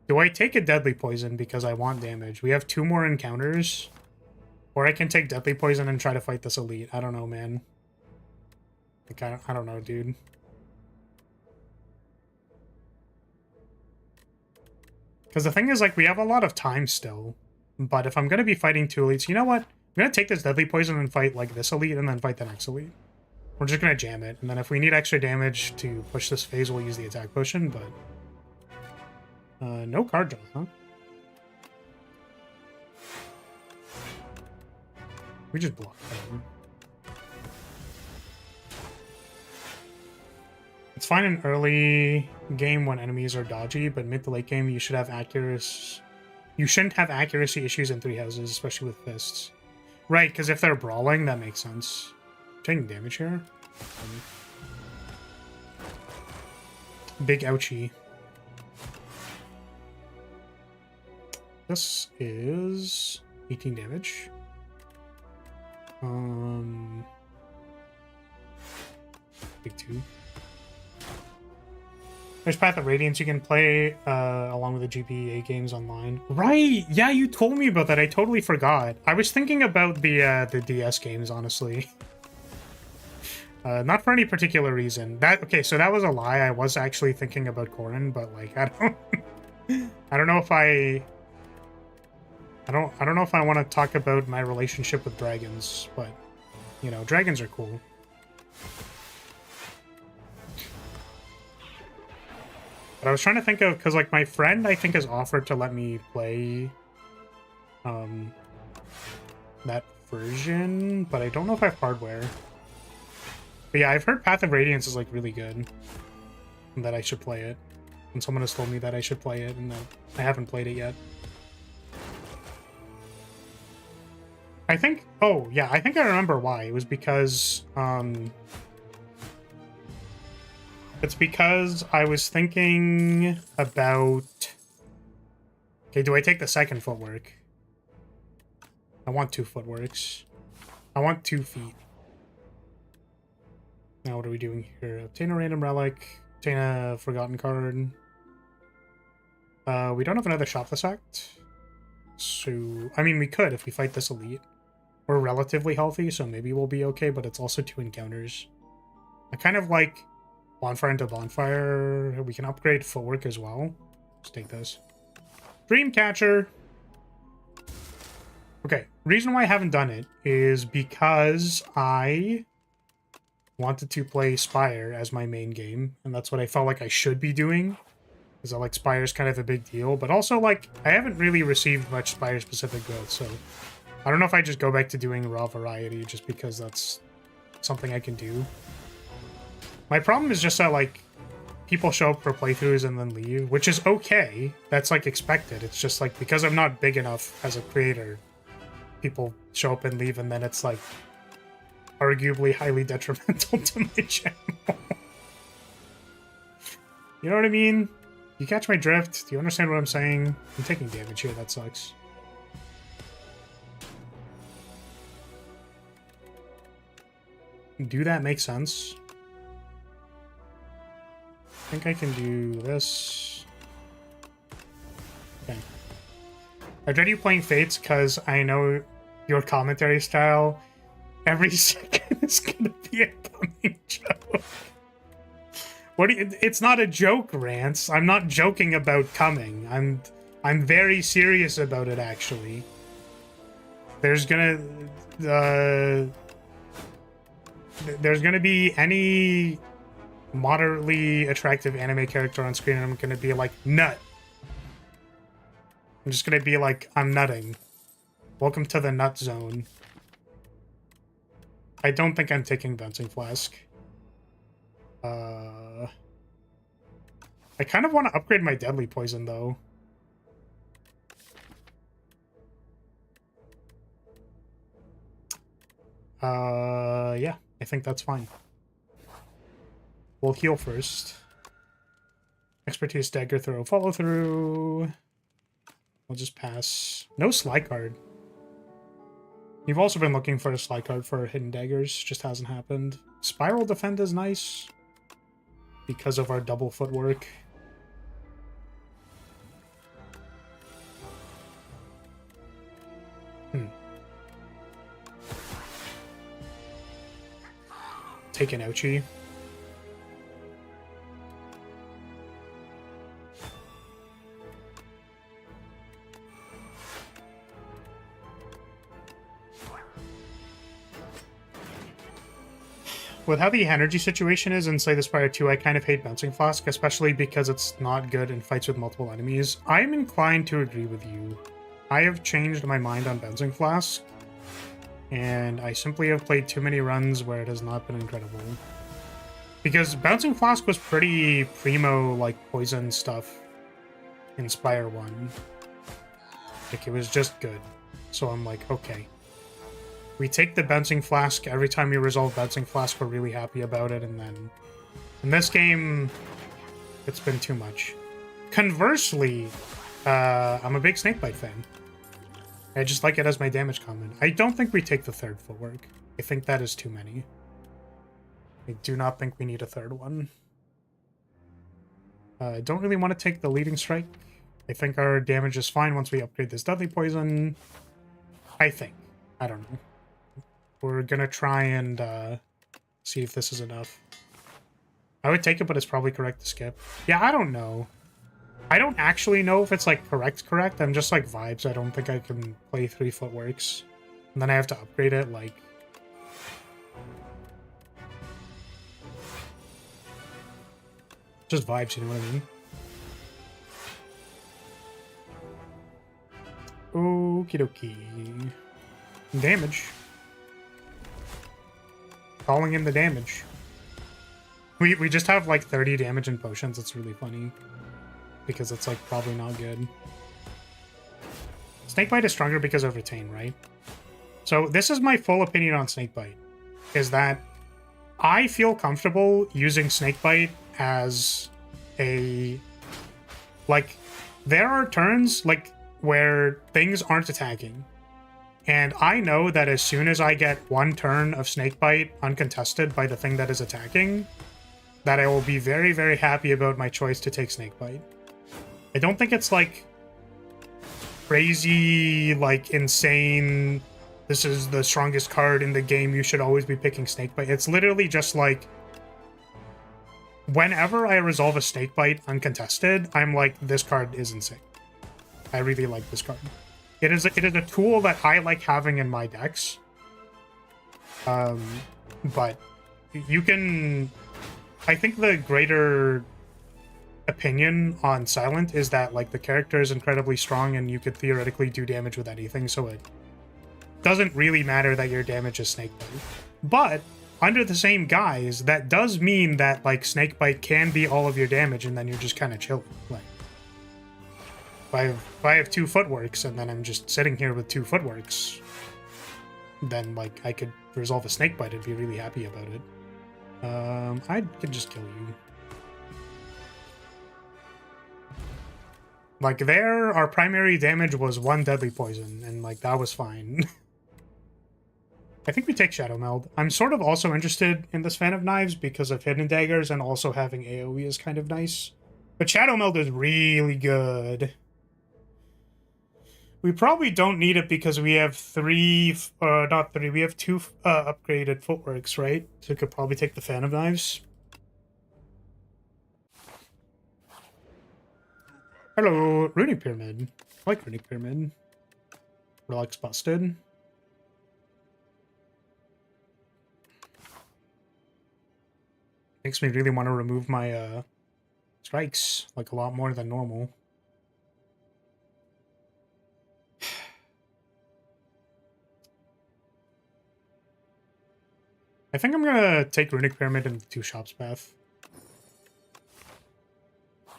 Do I take a Deadly Poison because I want damage? We have 2 more encounters. Or I can take Deadly Poison and try to fight this elite. I don't know, man. Like, I don't know, dude. Because the thing is, like, we have a lot of time still. But if I'm going to be fighting 2 elites, you know what? I'm going to take this Deadly Poison and fight, like, this elite and then fight the next elite. We're just going to jam it. And then if we need extra damage to push this phase, we'll use the attack potion, but... no card draw, huh? We just block that. It's fine in early game when enemies are dodgy, but mid to late game you should have accuracy. You shouldn't have accuracy issues in 3 houses, especially with fists. Right, because if they're brawling, that makes sense. Taking damage here. Big ouchie. This is 18 damage. Big 2. There's Path of Radiance you can play along with the GPA games online. Right! Yeah, you told me about that. I totally forgot. I was thinking about the DS games, honestly. Not for any particular reason. Okay, so that was a lie. I was actually thinking about Corrin, but like I don't know if I don't know if I want to talk about my relationship with dragons, but you know, dragons are cool. But I was trying to think of, because like my friend I think has offered to let me play that version, but I don't know if I have hardware. But yeah, I've heard Path of Radiance is like really good and that I should play it. And someone has told me that I should play it and that I haven't played it yet. I think, oh yeah, I think I remember why. It was because it's because I was thinking about, okay, do I take the second footwork? I want 2 footworks. I want 2 feet. Now what are we doing here? Obtain a random relic, obtain a forgotten card. We don't have another Shopless Act. So, I mean, we could if we fight this elite. We're relatively healthy, so maybe we'll be okay, but it's also 2 encounters. I kind of like Bonfire into Bonfire. We can upgrade footwork as well. Let's take this. Dreamcatcher! Okay, reason why I haven't done it is because I wanted to play Spire as my main game, and that's what I felt like I should be doing. Because I like Spire's kind of a big deal, but also like I haven't really received much Spire specific growth, so I don't know if I just go back to doing raw variety just because that's something I can do. My problem is just that like people show up for playthroughs and then leave, which is okay. That's like expected. It's just like because I'm not big enough as a creator, people show up and leave, and then it's like arguably highly detrimental to my channel. You know what I mean? You catch my drift? Do you understand what I'm saying? I'm taking damage here, that sucks. Do that make sense? I think I can do this. Okay. I dread you playing Fates because I know your commentary style. Every second is gonna be a coming joke. What do you, it's not a joke, Rance. I'm not joking about coming. I'm very serious about it, actually. There's gonna be any moderately attractive anime character on screen and I'm gonna be like, nut. I'm just gonna be like, I'm nutting. Welcome to the nut zone. I don't think I'm taking Bouncing Flask. I kind of want to upgrade my Deadly Poison, though. Yeah, I think that's fine. We'll heal first. Expertise, Dagger Throw, Follow Through. I'll just pass. No Sly card. You've also been looking for a Sly card for Hidden Daggers. Just hasn't happened. Spiral Defend is nice. Because of our double footwork. Take an ouchie. With how the energy situation is in Slay the Spire 2, I kind of hate Bouncing Flask, especially because it's not good in fights with multiple enemies. I'm inclined to agree with you. I have changed my mind on Bouncing Flask, and I simply have played too many runs where it has not been incredible. Because Bouncing Flask was pretty primo, like, poison stuff in Spire 1. Like, it was just good. So I'm like, okay. We take the Bouncing Flask. Every time we resolve Bouncing Flask, we're really happy about it, and then... in this game, it's been too much. Conversely, I'm a big Snakebite fan. I just like it as my damage common. I don't think we take the third footwork. I think that is too many. I do not think we need a third one. I don't really want to take the Leading Strike. I think our damage is fine once we upgrade this Deadly Poison. I think. I don't know. We're gonna try and see if this is enough. I would take it, but it's probably correct to skip. Yeah, I don't know. I don't actually know if it's, like, correct. I'm just, like, vibes. I don't think I can play 3 footworks. And then I have to upgrade it, like... just vibes, you know what I mean? Okie dokie. Damage. Calling in the damage. We just have like 30 damage in potions. It's really funny. Because it's like probably not good. Snakebite is stronger because of Retain, right? So this is my full opinion on Snakebite. Is that I feel comfortable using Snakebite as a... like, there are turns like where things aren't attacking. And I know that as soon as I get one turn of Snakebite uncontested by the thing that is attacking, that I will be very, very happy about my choice to take Snakebite. I don't think it's, like, crazy, like, insane, this is the strongest card in the game, you should always be picking Snakebite. It's literally just, like, whenever I resolve a Snakebite uncontested, I'm like, this card is insane. I really like this card. It is a tool that I like having in my decks. But you can... I think the greater opinion on Silent is that, like, the character is incredibly strong and you could theoretically do damage with anything, so it doesn't really matter that your damage is Snakebite. But, under the same guise, that does mean that, like, Snakebite can be all of your damage and then you're just kind of chilling. Like, if I have 2 footworks and then I'm just sitting here with 2 footworks, then, like, I could resolve a Snakebite and be really happy about it. I can just kill you. Like, there, our primary damage was 1 Deadly Poison, and, like, that was fine. I think we take Shadow Meld. I'm sort of also interested in this Fan of Knives because of Hidden Daggers, and also having AoE is kind of nice. But Shadow Meld is really good. We probably don't need it because we have 3, not 3, we have 2 upgraded footworks, right? So we could probably take the Fan of Knives. Hello, Runic Pyramid. I like Runic Pyramid. Relics busted. Makes me really want to remove my strikes, like, a lot more than normal. I think I'm gonna take Runic Pyramid and the 2 shops path.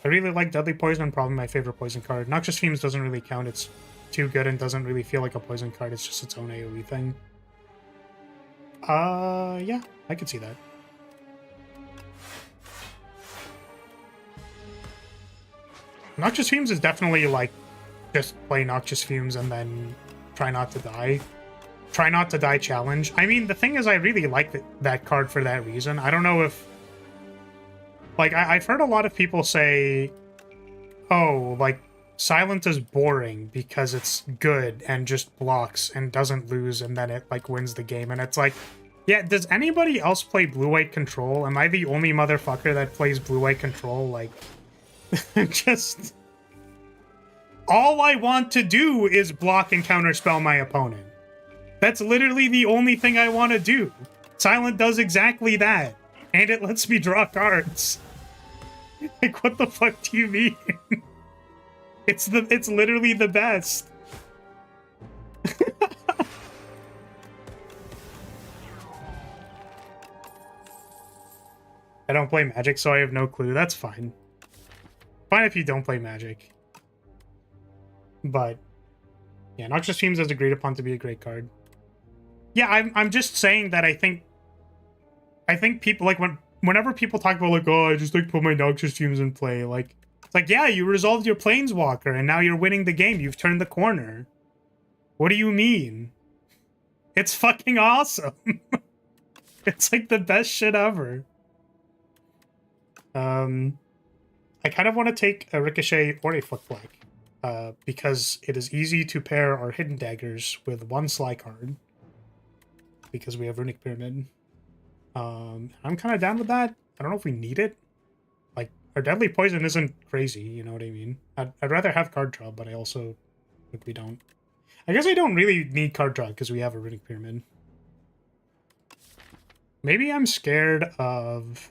I really like Deadly Poison, probably my favorite poison card. Noxious Fumes doesn't really count, it's too good and doesn't really feel like a poison card, it's just its own AoE thing. Yeah, I could see that. Noxious Fumes is definitely like, just play Noxious Fumes and then try not to die. Try not to die challenge. I mean, the thing is, I really like that card for that reason. I don't know if... Like, I've heard a lot of people say, oh, like, Silent is boring because it's good and just blocks and doesn't lose and then it, like, wins the game. And it's like, yeah, does anybody else play Blue-White Control? Am I the only motherfucker that plays Blue-White Control? Like, just... All I want to do is block and counterspell my opponent. That's literally the only thing I want to do. Silent does exactly that. And it lets me draw cards. Like, what the fuck do you mean? It's literally the best. I don't play Magic, so I have no clue. That's fine. Fine if you don't play Magic. But yeah, Noxious Fumes is agreed upon to be a great card. Yeah, I'm just saying that I think people like whenever people talk about like, oh, I just like put my Noxious Fumes in play, like it's like, yeah, you resolved your Planeswalker and now you're winning the game. You've turned the corner. What do you mean? It's fucking awesome. It's like the best shit ever. I kind of want to take a Ricochet or a Flick, because it is easy to pair our Hidden Daggers with one Sly card. Because we have Runic Pyramid. I'm kind of down with that. I don't know if we need it. Like, our Deadly Poison isn't crazy, you know what I mean? I'd rather have card draw, but I also think we don't. I guess I don't really need card draw because we have a Runic Pyramid. Maybe I'm scared of...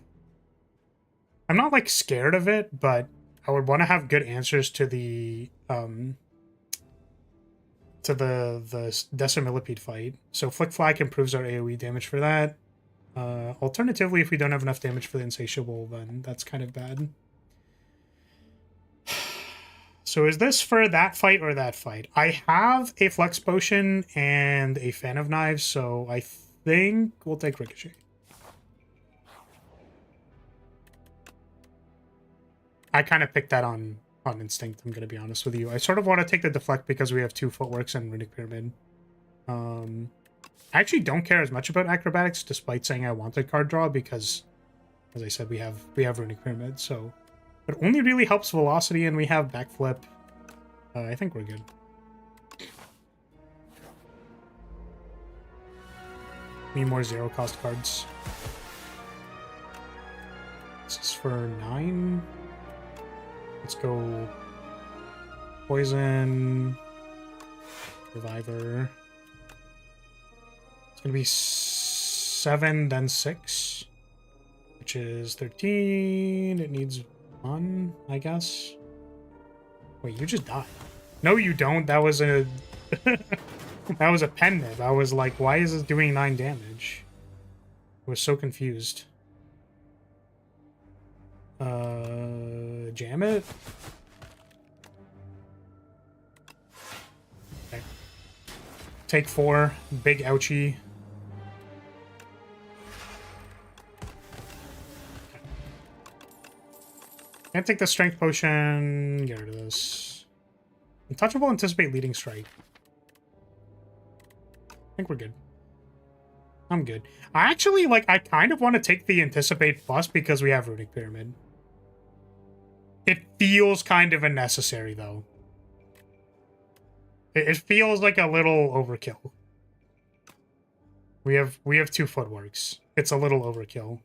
I'm not, like, scared of it, but I would want to have good answers to the Decimillipede fight. So Flick Flack improves our AoE damage for that. Alternatively, if we don't have enough damage for the Insatiable, then that's kind of bad. So is this for that fight or that fight? I have a Flex Potion and a Fan of Knives, so I think we'll take Ricochet. I kind of picked that on instinct, I'm going to be honest with you. I sort of want to take the Deflect because we have 2 Footworks and Runic Pyramid. I actually don't care as much about Acrobatics, despite saying I wanted card draw, because, as I said, we have Runic Pyramid, so... It only really helps Velocity, and we have Backflip. I think we're good. Need more 0-cost cards. This is for 9... Let's go Poison, Reviver. It's going to be 7, then 6, which is 13. It needs 1, I guess. Wait, you just died. No, you don't. That was a... that was a pen nib. I was like, why is this doing 9 damage? I was so confused. Jam it? Okay. Take 4. Big ouchie. Okay. Can't take the Strength Potion. Get rid of this. Untouchable, Anticipate, Leading Strike. I think we're good. I'm good. I actually, like, I kind of want to take the Anticipate Plus because we have Runic Pyramid. It feels kind of unnecessary, though. It feels like a little overkill. We have 2 Footworks. It's a little overkill.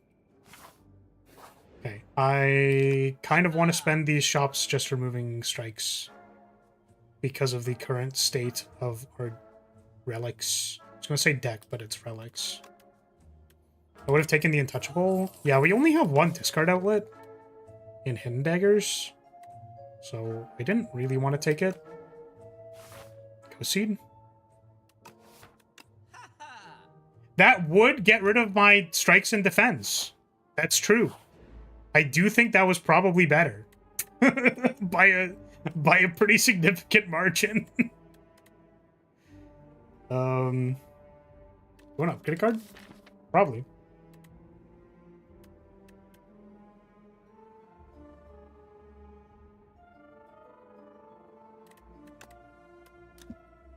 Okay, I kind of want to spend these shops just removing strikes because of the current state of our relics. I was going to say deck, but it's relics. I would have taken the Untouchable. Yeah, we only have 1 discard outlet in Hidden Daggers, so I didn't really want to take it. Go Seed. That would get rid of my strikes and defense. That's true. I do think that was probably better. by a pretty significant margin. You want to upgrade a card? Probably.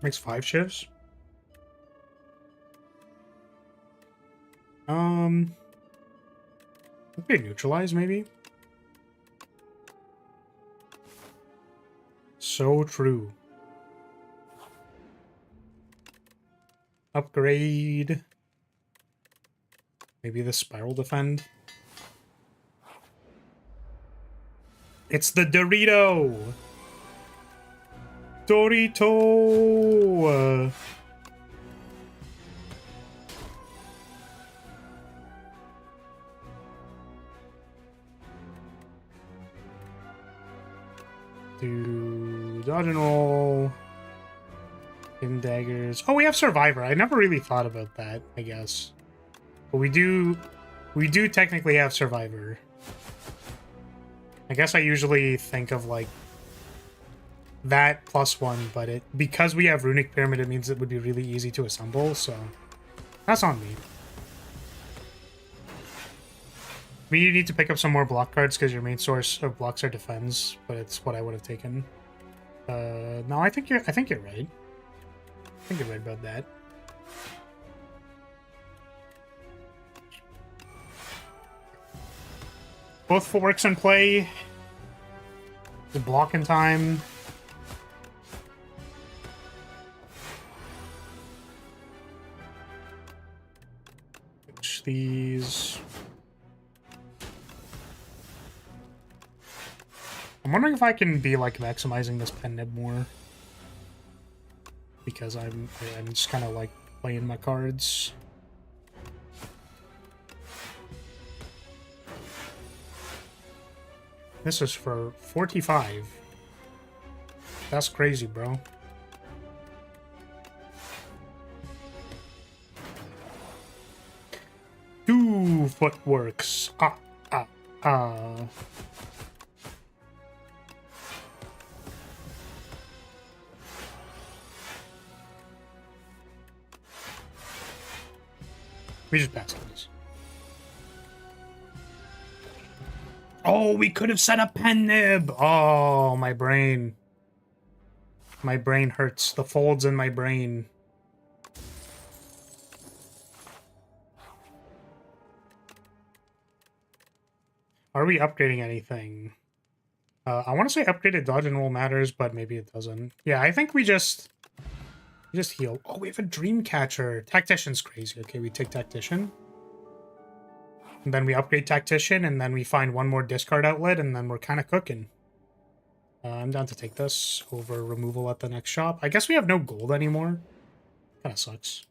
Makes 5 shifts. Upgrade neutralize, maybe? So true. Upgrade. Maybe the spiral defend. It's the Dorito! Dorito! Do dodge and roll. Hidden daggers. Oh, we have Survivor. I never really thought about that, I guess. But we do technically have Survivor. I guess I usually think of like that +1, but because we have Runic Pyramid, it means it would be really easy to assemble, so that's on me. I mean, you need to pick up some more block cards because your main source of blocks are defense, but it's what I would have taken. No, I think you're right. I think you're right about that. Both footworks in play. The block in time. Switch these. I'm wondering if I can be like maximizing this pen nib more. Because I'm just kind of like playing my cards. This is for 45. That's crazy, bro. Two footworks. We just passed this. Oh, we could have set a pen nib. Oh, my brain. My brain hurts. The folds in my brain. Are we upgrading anything? I want to say upgraded dodge and roll matters, but maybe it doesn't. Yeah, I think we just heal. Oh, we have a dream catcher. Tactician's crazy. Okay, we take Tactician. And then we upgrade Tactician, and then we find one more discard outlet, and then we're kind of cooking. I'm down to take this over removal at the next shop. I guess we have no gold anymore. Kind of sucks.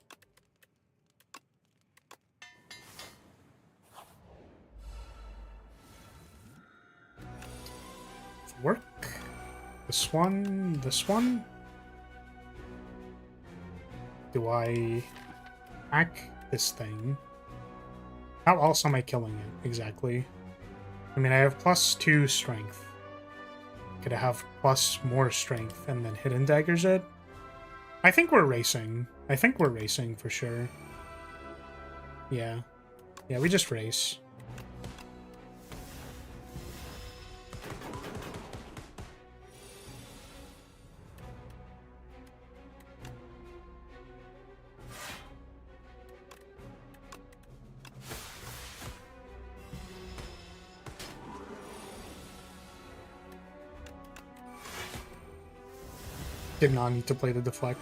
Work. This one. This one. Do I hack this thing? How else am I killing it, exactly? I mean, I have +2 strength. Could I have plus more strength and then hidden daggers it? I think we're racing. I think we're racing for sure. Yeah. Yeah, we just race. Did not need to play the deflect.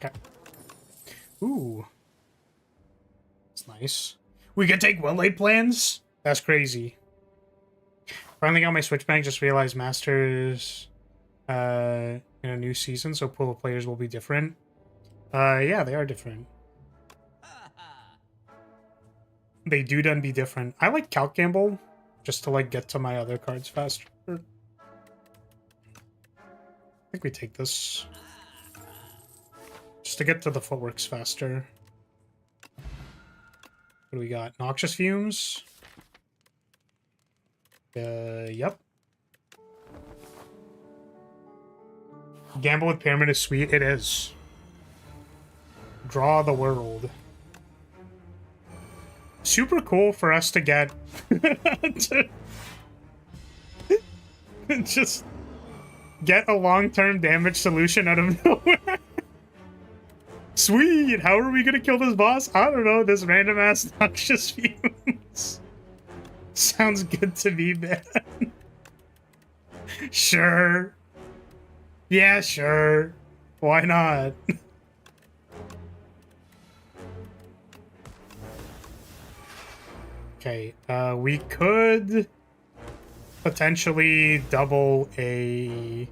Okay. Ooh. That's nice. We can take well-laid plans? That's crazy. Finally got my Switch bank, just realized Masters... in a new season, so pool of players will be different. Yeah, they are different. they do then be different. I like Calc Gamble just to like get to my other cards faster. I think we take this just to get to the footworks faster. What do we got? Noxious Fumes. Yep. Gamble with Pyramid is sweet. It is. Draw the World. Super cool for us to get to just get a long-term damage solution out of nowhere. Sweet! How are we gonna kill this boss? I don't know, this random ass Noxious Fumes. Sounds good to me, man. Sure. Yeah, sure. Why not? Okay, we could potentially double a...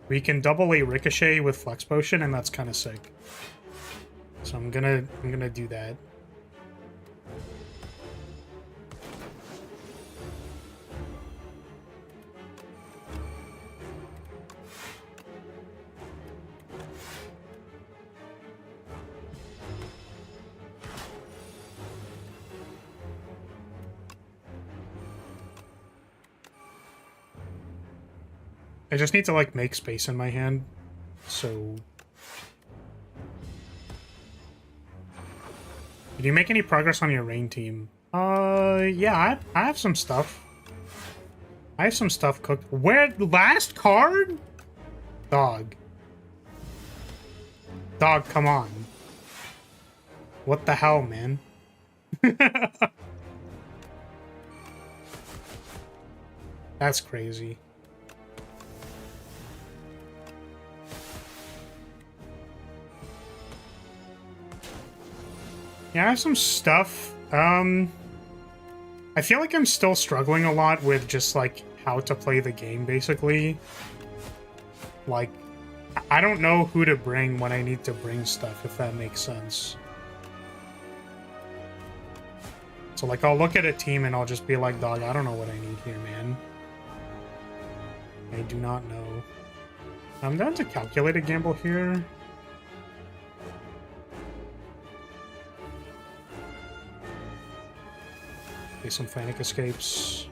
we can double a Ricochet with Flex Potion, and that's kind of sick. So I'm gonna do that. I just need to, like, make space in my hand, so... Did you make any progress on your rain team? Yeah, I have some stuff. I have some stuff cooked. Where? Last card? Dog. Dog, come on. What the hell, man? That's crazy. Yeah, I have some stuff. I feel like I'm still struggling a lot with just, like, how to play the game, basically. Like, I don't know who to bring when I need to bring stuff, if that makes sense. So, like, I'll look at a team and I'll just be like, dog, I don't know what I need here, man. I do not know. I'm down to calculate a gamble here. Okay, some Frantic Escapes.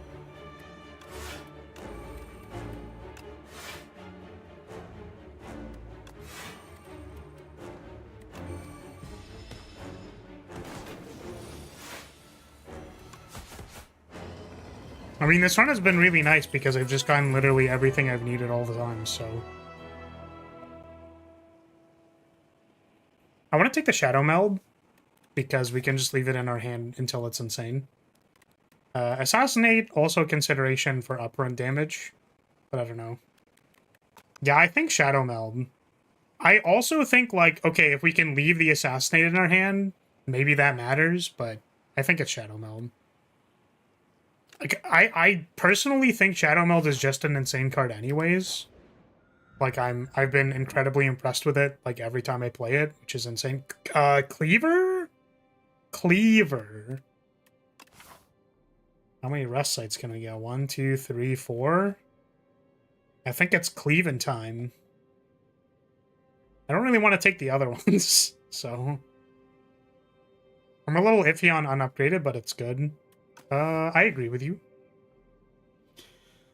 I mean, this run has been really nice because I've just gotten literally everything I've needed all the time, so... I want to take the Shadow Meld, because we can just leave it in our hand until it's insane. Assassinate, also a consideration for up-run damage, but I don't know. Yeah, I think Shadow Meld. I also think, like, okay, if we can leave the Assassinate in our hand, maybe that matters, but I think it's Shadow Meld. Like, I personally think Shadow Meld is just an insane card anyways. Like, I've been incredibly impressed with it, like, every time I play it, which is insane. Cleaver? Cleaver. How many rest sites can we get? 1, 2, 3, 4? I think it's Cleaving time. I don't really want to take the other ones, so... I'm a little iffy on unupgraded, but it's good. I agree with you.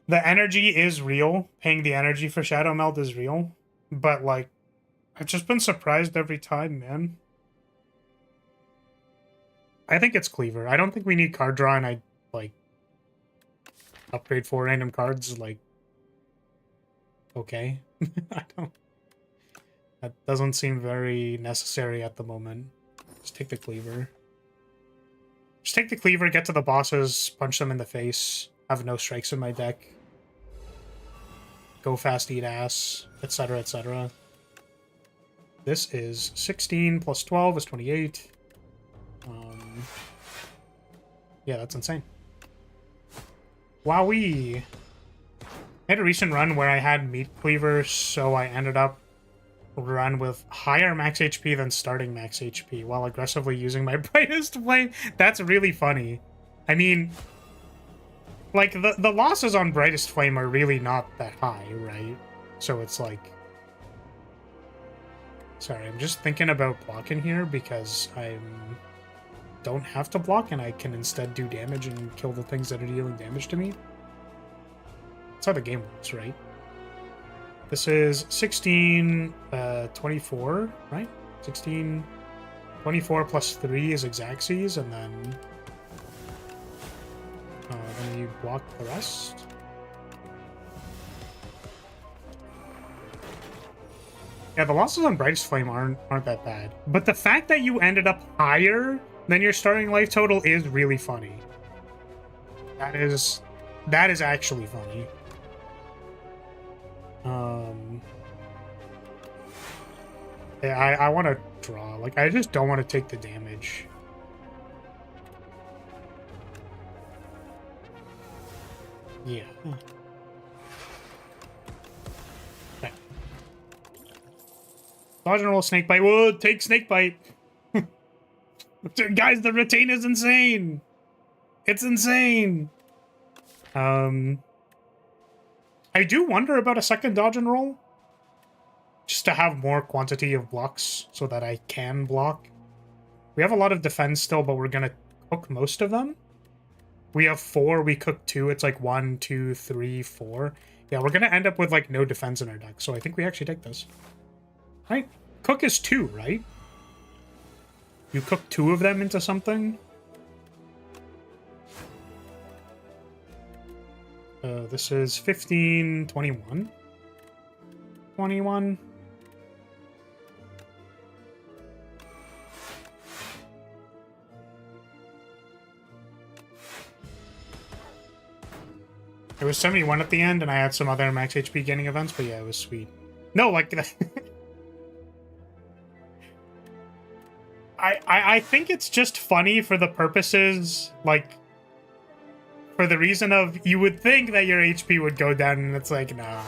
The energy is real. Paying the energy for Shadow Meld is real. But, like, I've just been surprised every time, man. I think it's Cleaver. I don't think we need card draw, and I, like, upgrade 4 random cards, like, okay. I don't... That doesn't seem very necessary at the moment. Just take the Cleaver. Just take the Cleaver, get to the bosses, punch them in the face, have no strikes in my deck. Go fast, eat ass, etc., etc. This is 16 plus 12 is 28. Yeah, that's insane. Wowee! I had a recent run where I had Meat Cleaver, so I ended up run with higher max HP than starting max HP while aggressively using my brightest flame. That's really funny. I mean, like, the losses on brightest flame are really not that high, right? So it's like... Sorry, I'm just thinking about blocking here because I don't have to block and I can instead do damage and kill the things that are dealing damage to me. That's how the game works, right? This is 16, 24, right? 16, 24 plus 3 is exactsies, and then you block the rest. Yeah, the losses on Brightest Flame aren't that bad. But the fact that you ended up higher than your starting life total is really funny. That is actually funny. Yeah, I want to draw. Like, I just don't want to take the damage. Yeah. Okay. Dodge and roll snake bite. Whoa, take snake bite. Guys, the retain is insane. It's insane. I do wonder about a second dodge and roll. Just to have more quantity of blocks so that I can block. We have a lot of defense still, but we're going to cook most of them. We have 4, we cook 2. It's like 1, 2, 3, 4. Yeah, we're going to end up with like no defense in our deck. So I think we actually take this. Right? Cook is 2, right? You cook 2 of them into something. This is 15, 21. 21. It was 71 at the end, and I had some other max HP gaining events, but yeah, it was sweet. No, like... I think it's just funny for the purposes, like... For the reason of, you would think that your HP would go down, and it's like, nah.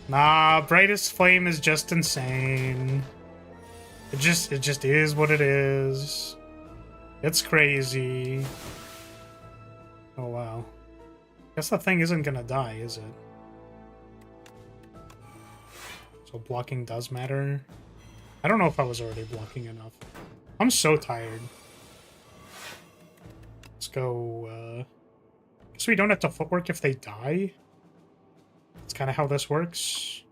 Nah, Brightest Flame is just insane. It just is what it is. It's crazy. Oh, wow. Guess the thing isn't gonna die, is it? So blocking does matter. I don't know if I was already blocking enough. I'm so tired. Let's go, guess we don't have to footwork if they die. That's kind of how this works.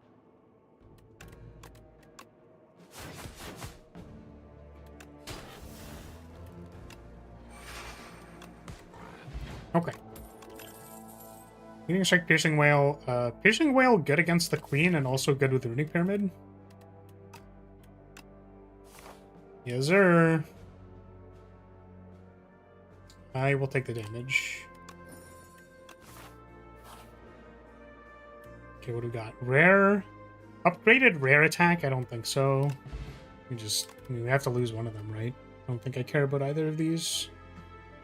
Okay. Leading Strike, Piercing Whale. Piercing Whale good against the Queen and also good with Runic Pyramid. Yes, sir. I will take the damage. Okay, what do we got? Rare? Upgraded rare attack? I don't think so. We have to lose one of them, right? I don't think I care about either of these.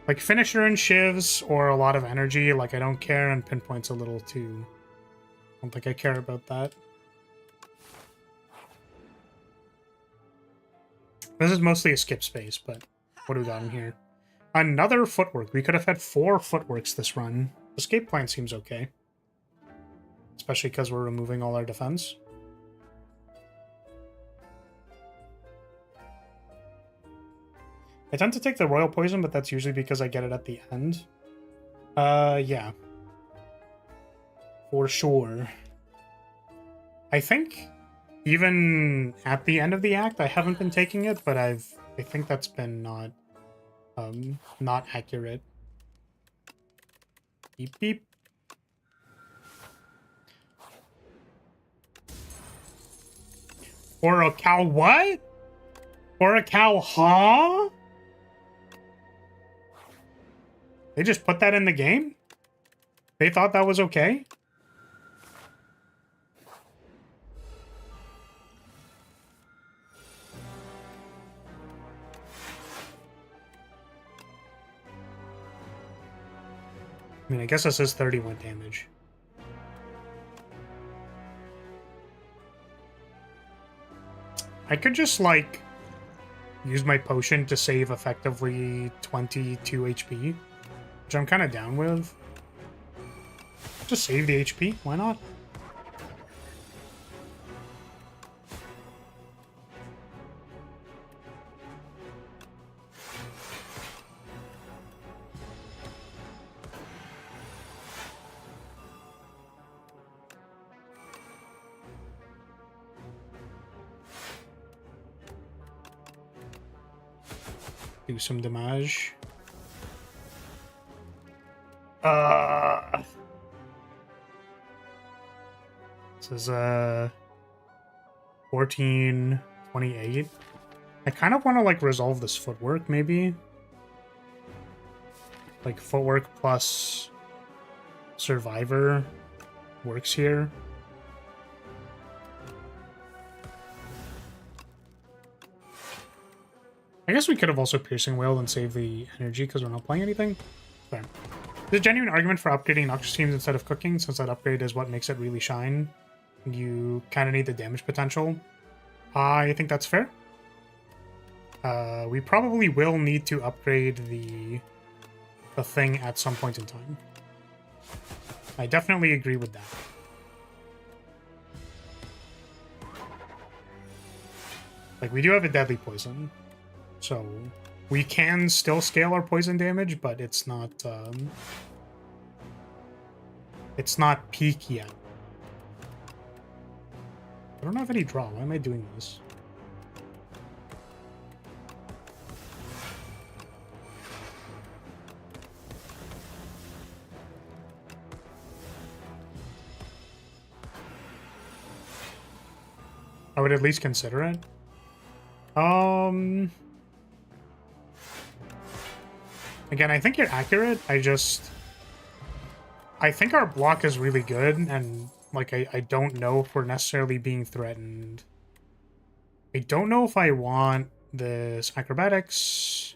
Like, Finisher and Shivs, or a lot of energy, like, I don't care, and Pinpoint's a little too... I don't think I care about that. This is mostly a skip space, but what do we got in here? Another Footwork. We could have had 4 Footworks this run. Escape plan seems okay. Especially because we're removing all our defense. I tend to take the Royal Poison, but that's usually because I get it at the end. Yeah. For sure. I think even at the end of the act, I haven't been taking it, but I think that's been not accurate. Beep beep. Or a cow what? Or a cow huh? They just put that in the game? They thought that was okay? I mean, I guess this is 31 damage. I could just, like, use my potion to save effectively 22 HP, which I'm kind of down with. Just save the HP, why not? Do some damage. This is 1428. I kind of want to like resolve this footwork maybe. Like footwork plus survivor works here. I guess we could have also piercing wailed and saved the energy because we're not playing anything. Fair. There's a genuine argument for upgrading noxious fumes instead of cooking, since that upgrade is what makes it really shine. You kind of need the damage potential. I think that's fair. We probably will need to upgrade the thing at some point in time. I definitely agree with that. Like, we do have a deadly poison, so we can still scale our poison damage, but it's not peak yet. I don't have any draw. Why am I doing this? I would at least consider it. Again, I think you're accurate. I think our block is really good, and like I don't know if we're necessarily being threatened. I don't know if I want this acrobatics.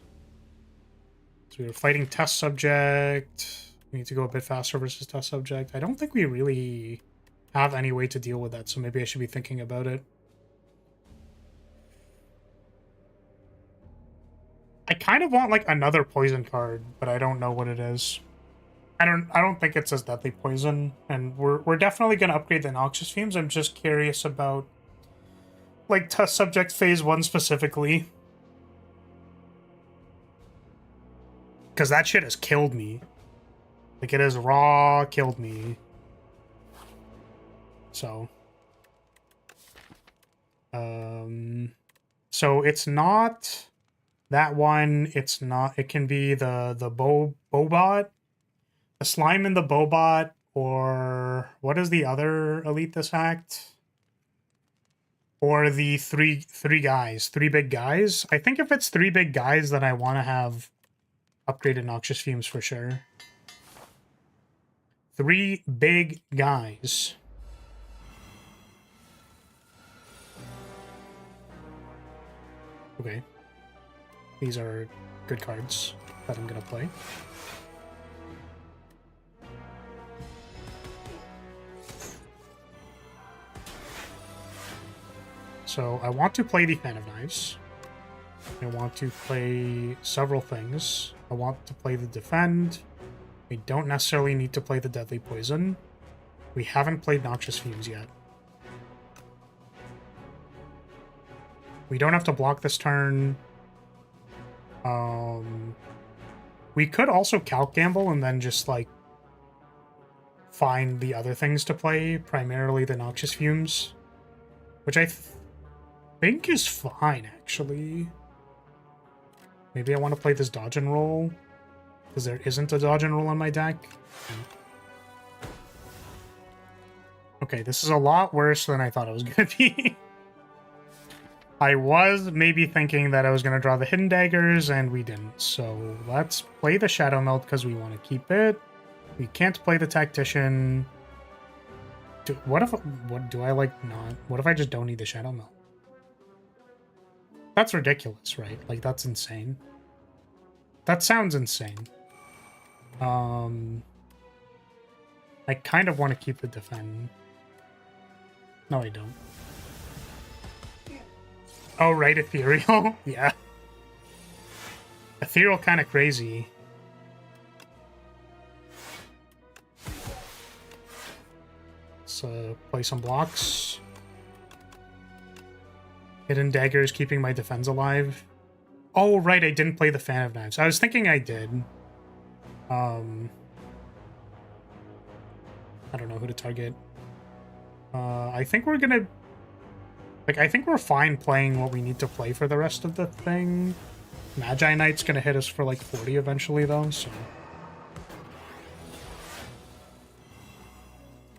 So we're fighting test subject. We need to go a bit faster versus test subject. I don't think we really have any way to deal with that, so maybe I should be thinking about it. I kind of want like another poison card, but I don't know what it is. I don't think it says deadly poison, and we're definitely gonna upgrade the noxious fumes. I'm just curious about like test subject phase 1 specifically, because that shit has killed me. Like, it has raw killed me. So so it's not that one. It's not. It can be the Bobot. A slime in the Bobot, or what is the other elite this act? Or the three big guys. I think if it's 3 big guys, then I want to have upgraded noxious fumes for sure. 3 big guys. Okay. These are good cards that I'm gonna play. So I want to play the Fan of Knives. I want to play several things. I want to play the Defend. We don't necessarily need to play the Deadly Poison. We haven't played Noxious Fumes yet. We don't have to block this turn. We could also Calc Gamble and then just, like, find the other things to play, primarily the Noxious Fumes, which I think is fine, actually. Maybe I want to play this Dodge and Roll, because there isn't a Dodge and Roll on my deck. Okay, this is a lot worse than I thought it was going to be. I was maybe thinking that I was going to draw the Hidden Daggers, and we didn't. So let's play the Shadow Melt because we want to keep it. We can't play the Tactician. What do I like not? What if I just don't need the Shadow Melt? That's ridiculous, right? Like, that's insane. That sounds insane. I kind of want to keep the Defend. No, I don't. Oh, right, Ethereal? Yeah. Ethereal kind of crazy. Let's play some blocks. Hidden Daggers keeping my defense alive. Oh, right, I didn't play the Fan of Knives. I was thinking I did. I don't know who to target. I think we're gonna... Like, I think we're fine playing what we need to play for the rest of the thing. Magi Knight's gonna hit us for like 40 eventually, though, so...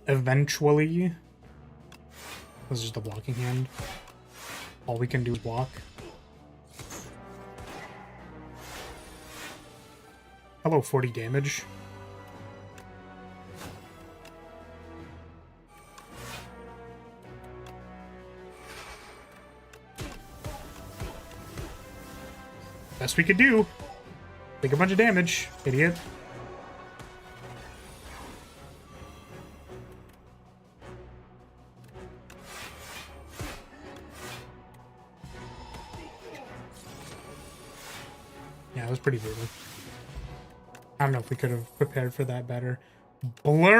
Eventually. This is just a blocking hand. All we can do is block. Hello, 40 damage. Best we could do. Take a bunch of damage, idiot. Yeah, it was pretty brutal. I don't know if we could have prepared for that better. Blur.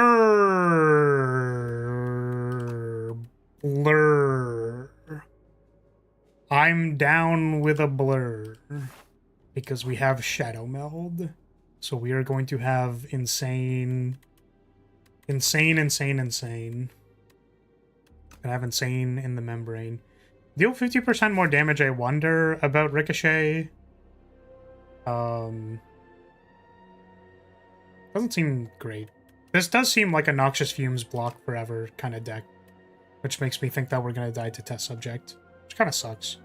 Blur. I'm down with a blur. Because we have Shadow Meld. So we are going to have insane. Insane. Gonna have insane in the membrane. Deal 50% more damage, I wonder about Ricochet. Doesn't seem great. This does seem like a Noxious Fumes block forever kind of deck. Which makes me think that we're gonna die to Test Subject. Which kind of sucks.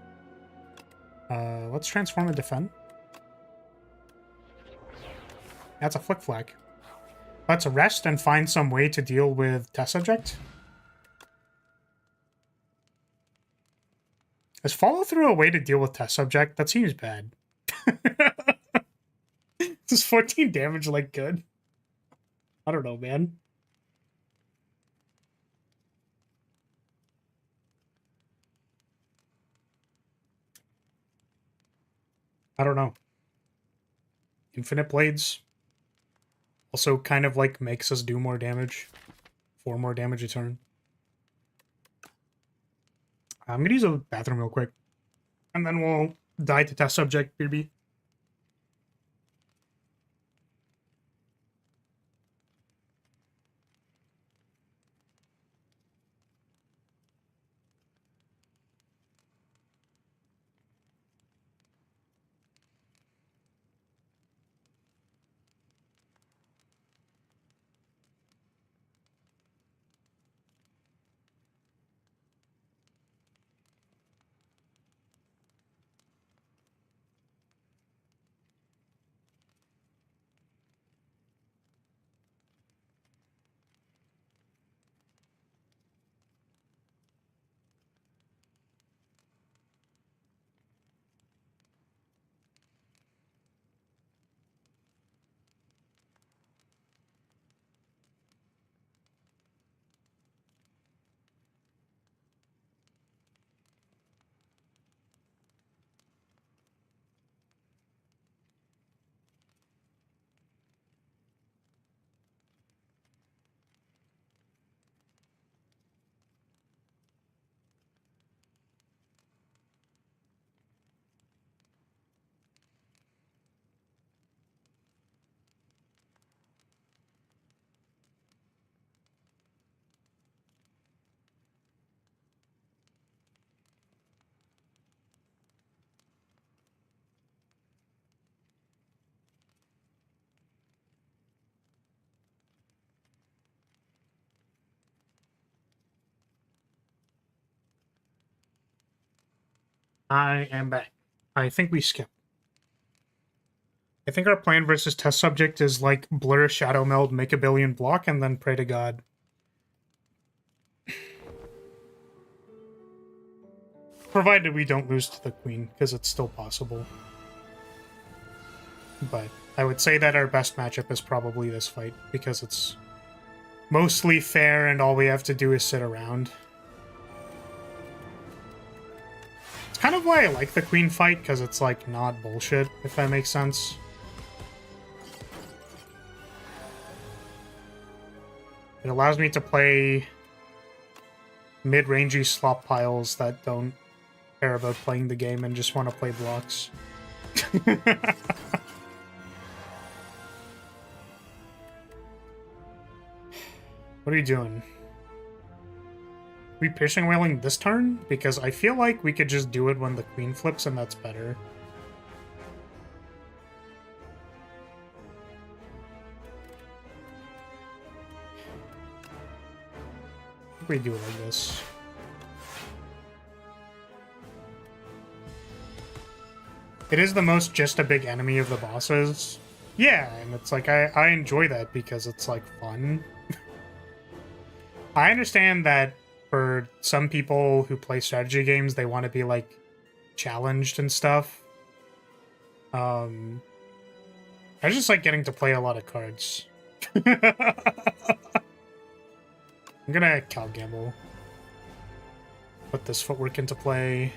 Let's transform and defend. That's a Flick Flack. Let's rest and find some way to deal with Test Subject. Is Follow Through a way to deal with Test Subject? That seems bad. Does 14 damage like good? I don't know, man. I don't know. Infinite Blades also kind of like makes us do more damage. 4 more damage a turn. I'm gonna use a bathroom real quick. And then we'll die to Test Subject, BB. I am back. I think we skip. I think our plan versus Test Subject is like Blur, Shadow Meld, make a billion block, and then pray to God. Provided we don't lose to the Queen, because it's still possible. But I would say that our best matchup is probably this fight, because it's mostly fair and all we have to do is sit around. It's kind kind of why I like the queen fight, because it's, like, not bullshit, if that makes sense. It allows me to play mid-rangey slop piles that don't care about playing the game and just want to play blocks. What are you doing? We piercing wailing this turn? Because I feel like we could just do it when the queen flips and that's better. I think we do it like this. It is the most just a big enemy of the bosses. Yeah, and it's like, I enjoy that because it's, like, fun. I understand that for some people who play strategy games, they want to be, like, challenged and stuff. I just like getting to play a lot of cards. I'm gonna cow gamble. Put this footwork into play.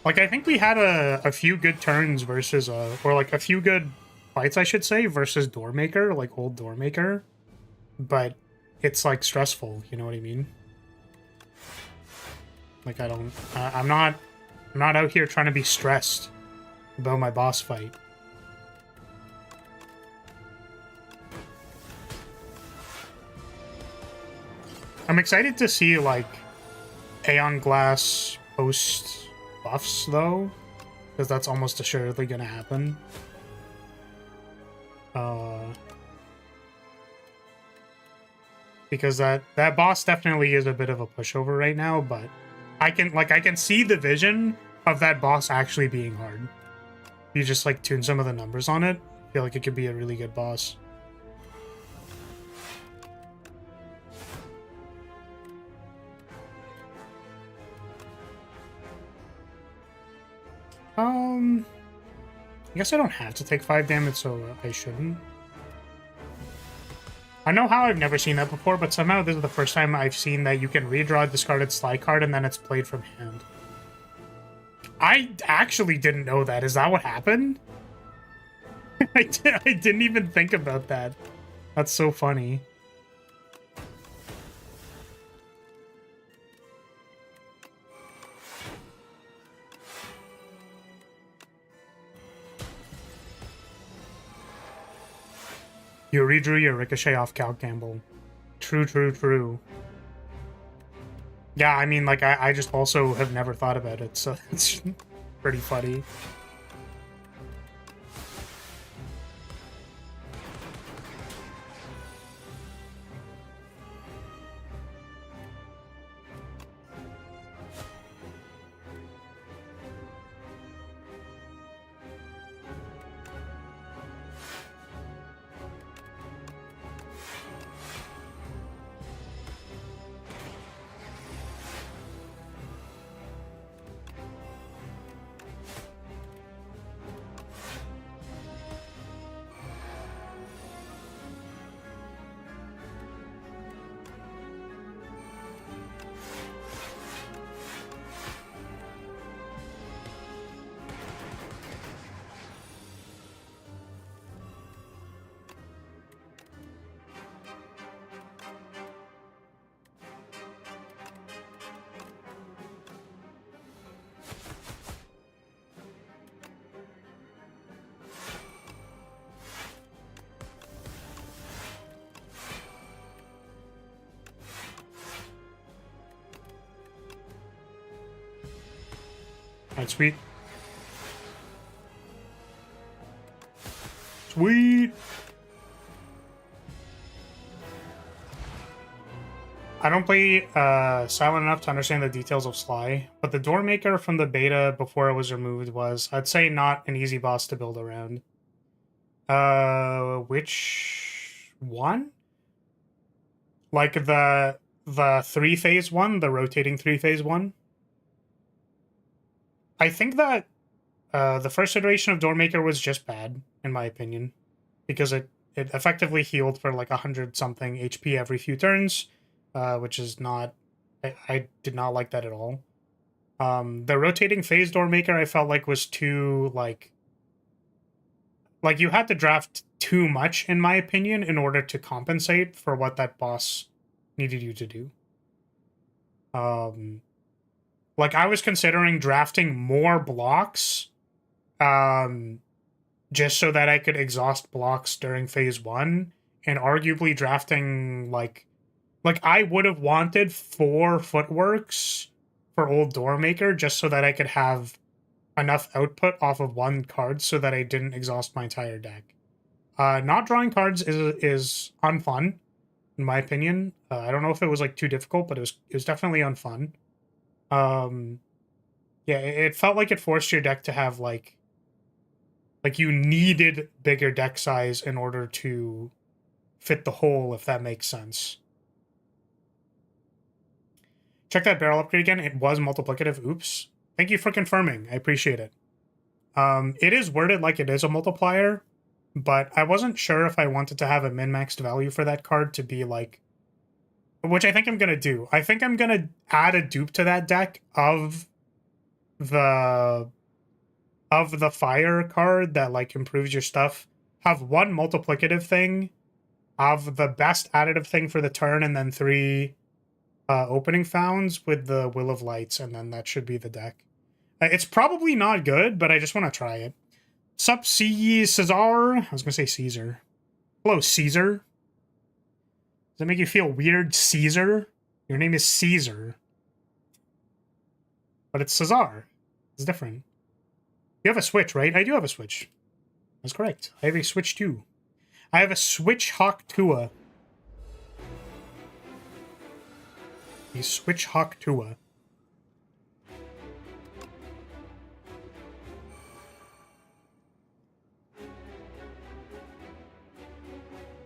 Like, I think we had a few good turns versus, or like a few good fights, I should say, versus Doormaker, like old Doormaker. But it's, like, stressful, you know what I mean? Like, I'm not out here trying to be stressed about my boss fight. I'm excited to see, like, Aeon Glass post buffs, though, because that's almost assuredly gonna happen. Because that boss definitely is a bit of a pushover right now, but I can see the vision of that boss actually being hard. If you just, like, tune some of the numbers on it, I feel like it could be a really good boss. I guess I don't have to take 5 damage, so I shouldn't. I know how I've never seen that before, but somehow this is the first time I've seen that you can redraw a discarded Sly card and then it's played from hand. I actually didn't know that. Is that what happened? I didn't even think about that. That's so funny. You redrew your Ricochet off Cal Campbell. True, true, true. Yeah, I mean, like, I just also have never thought about it, so it's pretty funny. Alright, sweet. Sweet! I don't play Silent enough to understand the details of Sly, but the Doormaker from the beta before it was removed was, I'd say, not an easy boss to build around. Which one? Like the 3-phase one, the rotating 3-phase one. I think that the first iteration of Doormaker was just bad, in my opinion, because it effectively healed for like 100 something HP every few turns, which is not. I did not like that at all. The rotating phase Doormaker I felt like was too like you had to draft too much, in my opinion, in order to compensate for what that boss needed you to do. Like I was considering drafting more blocks, just so that I could exhaust blocks during phase 1, and arguably drafting like I would have wanted 4 footworks for Old Doormaker just so that I could have enough output off of 1 card so that I didn't exhaust my entire deck. Not drawing cards is unfun, in my opinion. I don't know if it was like too difficult, but it was definitely unfun. Yeah, it felt like it forced your deck to have like you needed bigger deck size in order to fit the hole, if that makes sense. Check that barrel upgrade again. It was multiplicative. Oops. Thank you for confirming. I appreciate it. It is worded like it is a multiplier, but I wasn't sure if I wanted to have a min-maxed value for that card to be like... Which I think I'm going to do. I think I'm going to add a dupe to that deck of the fire card that like improves your stuff. Have 1 multiplicative thing, have the best additive thing for the turn, and then 3 opening founds with the Will of Lights, and then that should be the deck. It's probably not good, but I just want to try it. Sup, Cesar? I was going to say Caesar. Hello, Caesar. Does that make you feel weird, Caesar? Your name is Caesar. But it's Cesar. It's different. You have a Switch, right? I do have a Switch. That's correct. I have a Switch too. I have a Switch Hawk Tua. A Switch Hawk Tua.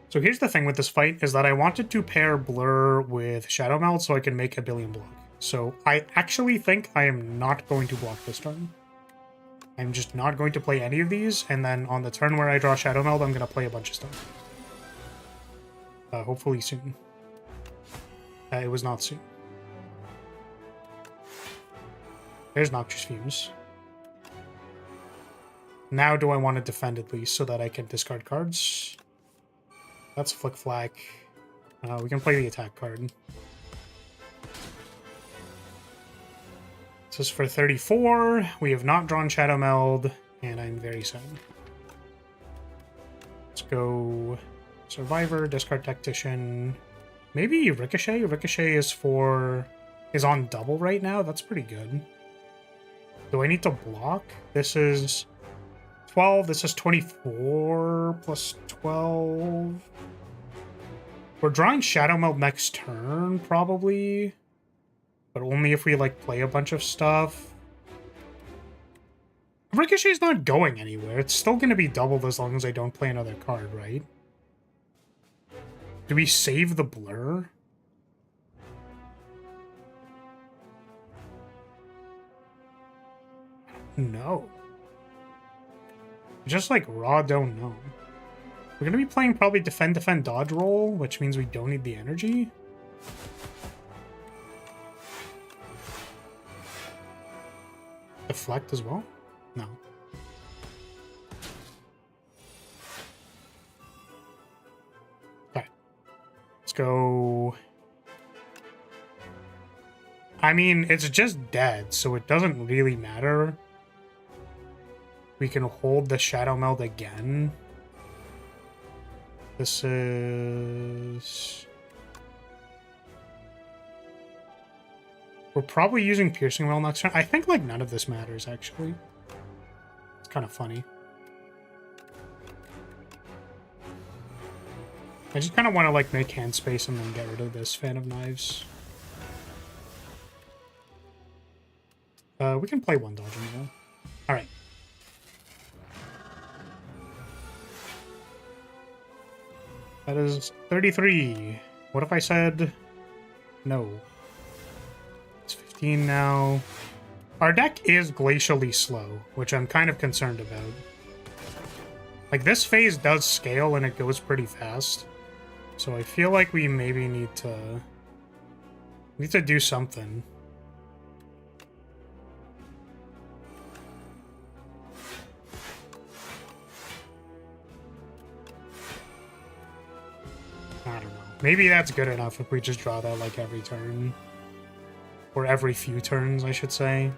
So here's the thing with this fight, is that I wanted to pair Blur with Shadow Meld so I can make a billion block. So I actually think I am not going to block this turn. I'm just not going to play any of these, and then on the turn where I draw Shadow Meld, I'm going to play a bunch of stuff. Hopefully soon. It was not soon. There's Noxious Fumes. Now do I want to defend at least so that I can discard cards? That's Flick Flack. We can play the attack card. This is for 34. We have not drawn Shadow Meld, and I'm very sad. Let's go Survivor, discard Tactician. Maybe Ricochet? Ricochet is on double right now? That's pretty good. Do I need to block? This is 12. This is 24 plus 12. We're drawing Shadow Meld next turn, probably. But only if we, like, play a bunch of stuff. Ricochet's not going anywhere. It's still going to be doubled as long as I don't play another card, right? Do we save the Blur? No. Just, like, raw don't know. We're going to be playing probably defend, dodge roll, which means we don't need the energy. Deflect as well? No. Okay. Let's go. I mean, it's just dead, so it doesn't really matter. We can hold the Shadow Meld again. This is... We're probably using Piercing Well next turn. I think, like, none of this matters, actually. It's kind of funny. I just kind of want to, like, make hand space and then get rid of this Fan of Knives. We can play 1 dodging roll. Alright. That is 33. What if I said no? It's 15 now. Our deck is glacially slow, which I'm kind of concerned about. Like, this phase does scale and it goes pretty fast. So I feel like we maybe need to do something. I don't know. Maybe that's good enough if we just draw that like every turn. Or every few turns, I should say.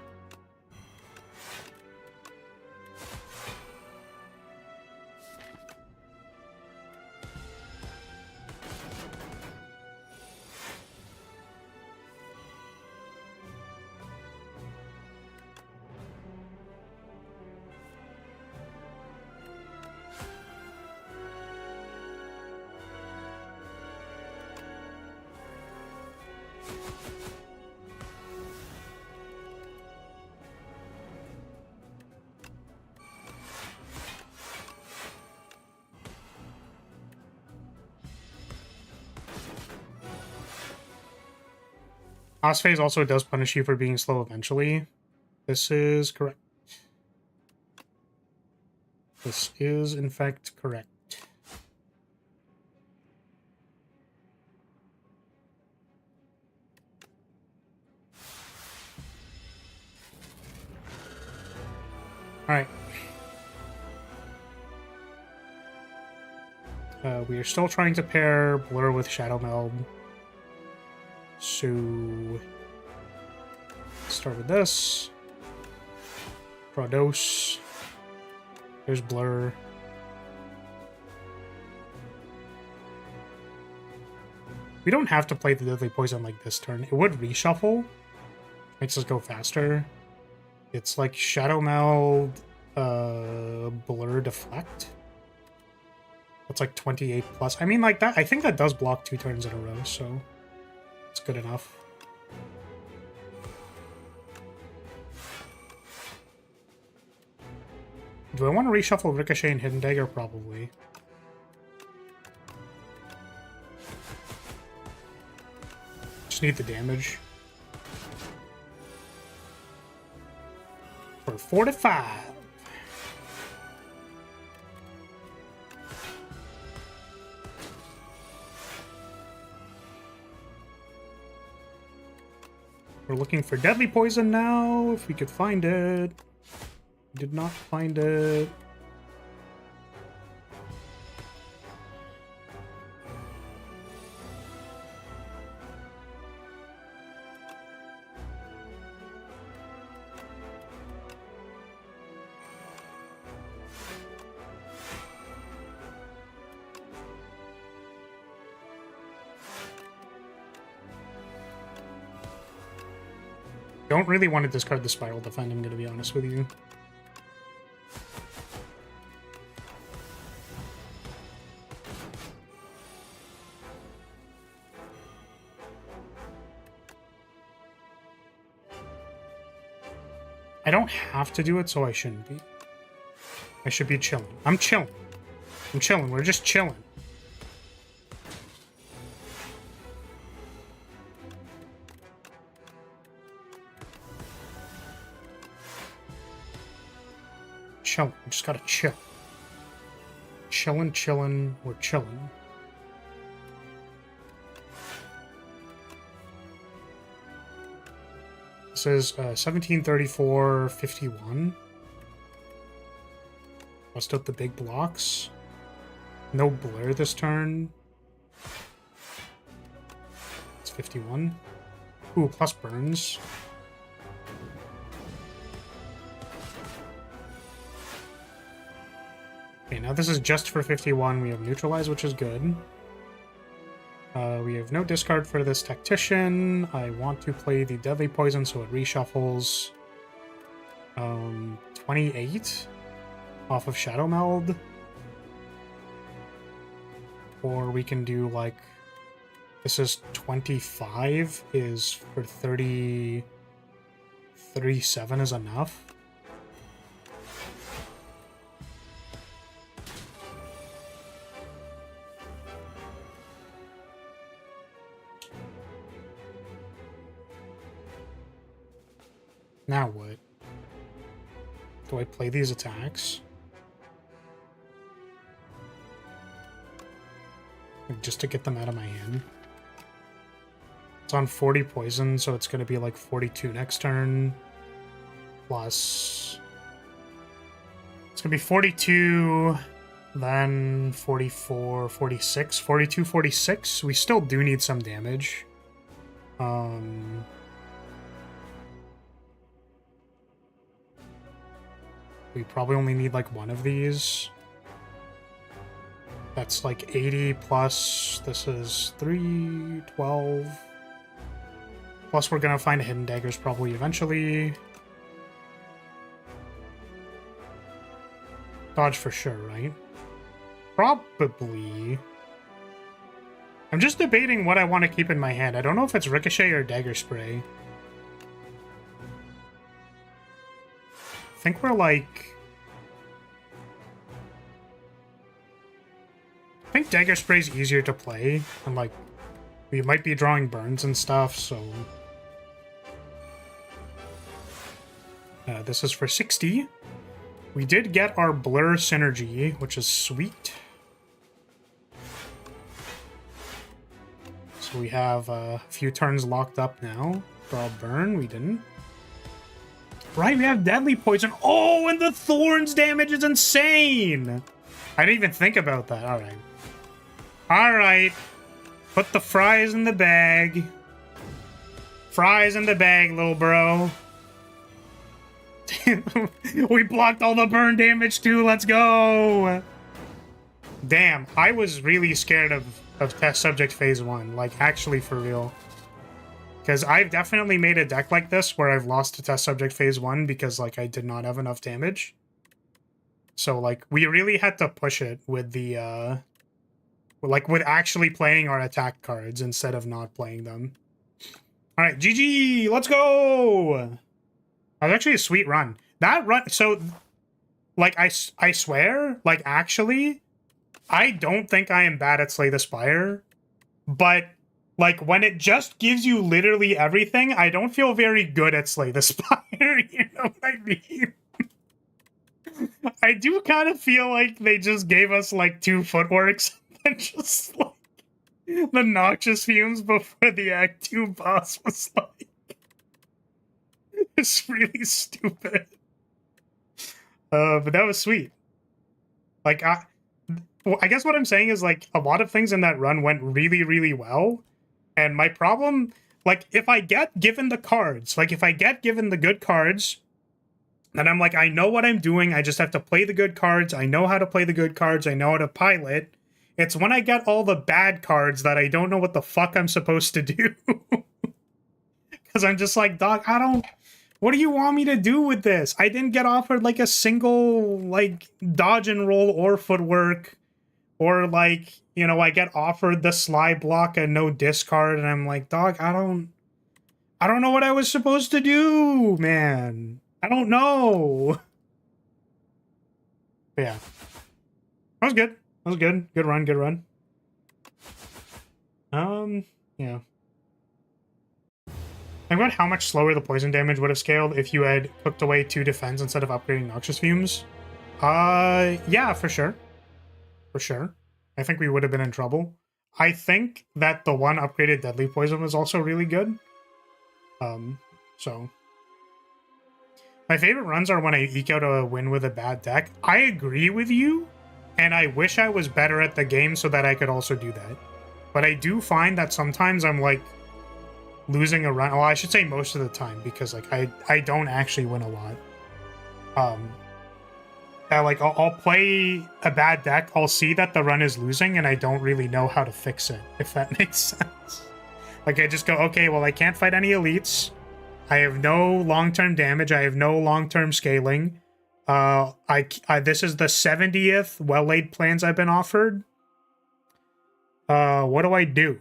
House phase also does punish you for being slow eventually. This is correct. This is, in fact, correct. Alright. We are still trying to pair Blur with Shadow Meld. So, start with this. Prodos. There's Blur. We don't have to play the Deadly Poison like this turn. It would reshuffle. Makes us go faster. It's like Shadow Meld, Blur, Deflect. That's like 28 plus. I mean, like that. I think that does block 2 turns in a row, so it's good enough. Do I want to reshuffle Ricochet and Hidden Dagger? Probably. Just need the damage. For 4 to 5. We're looking for Deadly Poison now, if we could find it. Did not find it. Don't really want to discard the Spiral Defend, I'm going to be honest with you. I don't have to do it, so I shouldn't be. I should be chilling. I'm chilling. I'm chilling. We're just chilling. Chilling. We just gotta chill. Chilling, chilling. We're chilling. This is 1734.51. Bust out the big blocks. No Blur this turn. It's 51. Ooh, plus burns. Okay, now this is just for 51. We have Neutralize, which is good. We have no discard for this Tactician. I want to play the Deadly Poison, so it reshuffles. 28 off of Shadow Meld. Or we can do, like, this is 25 is for 30... 37 is enough. Now what? Do I play these attacks? Like, just to get them out of my hand? It's on 40 poison, so it's going to be like 42 next turn. Plus... It's going to be 42, then 44, 46, 42, 46. We still do need some damage. We probably only need like one of these. That's like 80 plus, this is 3, 12. Plus we're gonna find hidden daggers probably eventually. Dodge for sure, right? Probably. I'm just debating what I want to keep in my hand. I don't know if it's Ricochet or Dagger Spray. I think we're like... I think Dagger Spray's easier to play, and like, we might be drawing burns and stuff, so... this is for 60. We did get our Blur Synergy, which is sweet. So we have a few turns locked up now. Draw burn, we didn't. Right, we have Deadly Poison. Oh, and the Thorns damage is insane! I didn't even think about that. Alright. Alright. Put the fries in the bag. Fries in the bag, little bro. We blocked all the burn damage too. Let's go. Damn, I was really scared of test subject phase 1. Like, actually, for real. Because I've definitely made a deck like this where I've lost to test subject phase 1 because, like, I did not have enough damage. So, like, we really had to push it with the, like, with actually playing our attack cards instead of not playing them. Alright, GG! Let's go! That was actually a sweet run. That run... So, like, I swear, like, actually, I don't think I am bad at Slay the Spire. But, like, when it just gives you literally everything, I don't feel very good at Slay the Spire. You know what I mean? I do kind of feel like they just gave us, like, 2 footworks and just, like, the Noxious Fumes before the Act 2 boss was, like... It's really stupid. But that was sweet. Like, I guess what I'm saying is, like, a lot of things in that run went really, really well. And my problem, like, if I get given the cards, like, if I get given the good cards, then I'm like, I know what I'm doing. I just have to play the good cards. I know how to play the good cards. I know how to pilot. It's when I get all the bad cards that I don't know what the fuck I'm supposed to do. Because I'm just like, Doc, I don't... What do you want me to do with this? I didn't get offered, like, a single, like, dodge and roll or footwork. Or, like, you know, I get offered the Sly block and no discard. And I'm like, Dog, I don't know what I was supposed to do, man. I don't know. But yeah. That was good. That was good. Good run, good run. Yeah. Think about how much slower the poison damage would have scaled if you had cooked away 2 defense instead of upgrading Noxious Fumes. Yeah, for sure. For sure. I think we would have been in trouble. I think that the 1 upgraded Deadly Poison was also really good. So... My favorite runs are when I eke out a win with a bad deck. I agree with you, and I wish I was better at the game so that I could also do that. But I do find that sometimes I'm, like, losing a run. Well, I should say most of the time, because, like, I don't actually win a lot. I'll play a bad deck, I'll see that the run is losing, and I don't really know how to fix it, if that makes sense. Like, I just go, okay, well, I can't fight any elites. I have no long-term damage. I have no long-term scaling. This is the 70th well-laid plans I've been offered. What do I do?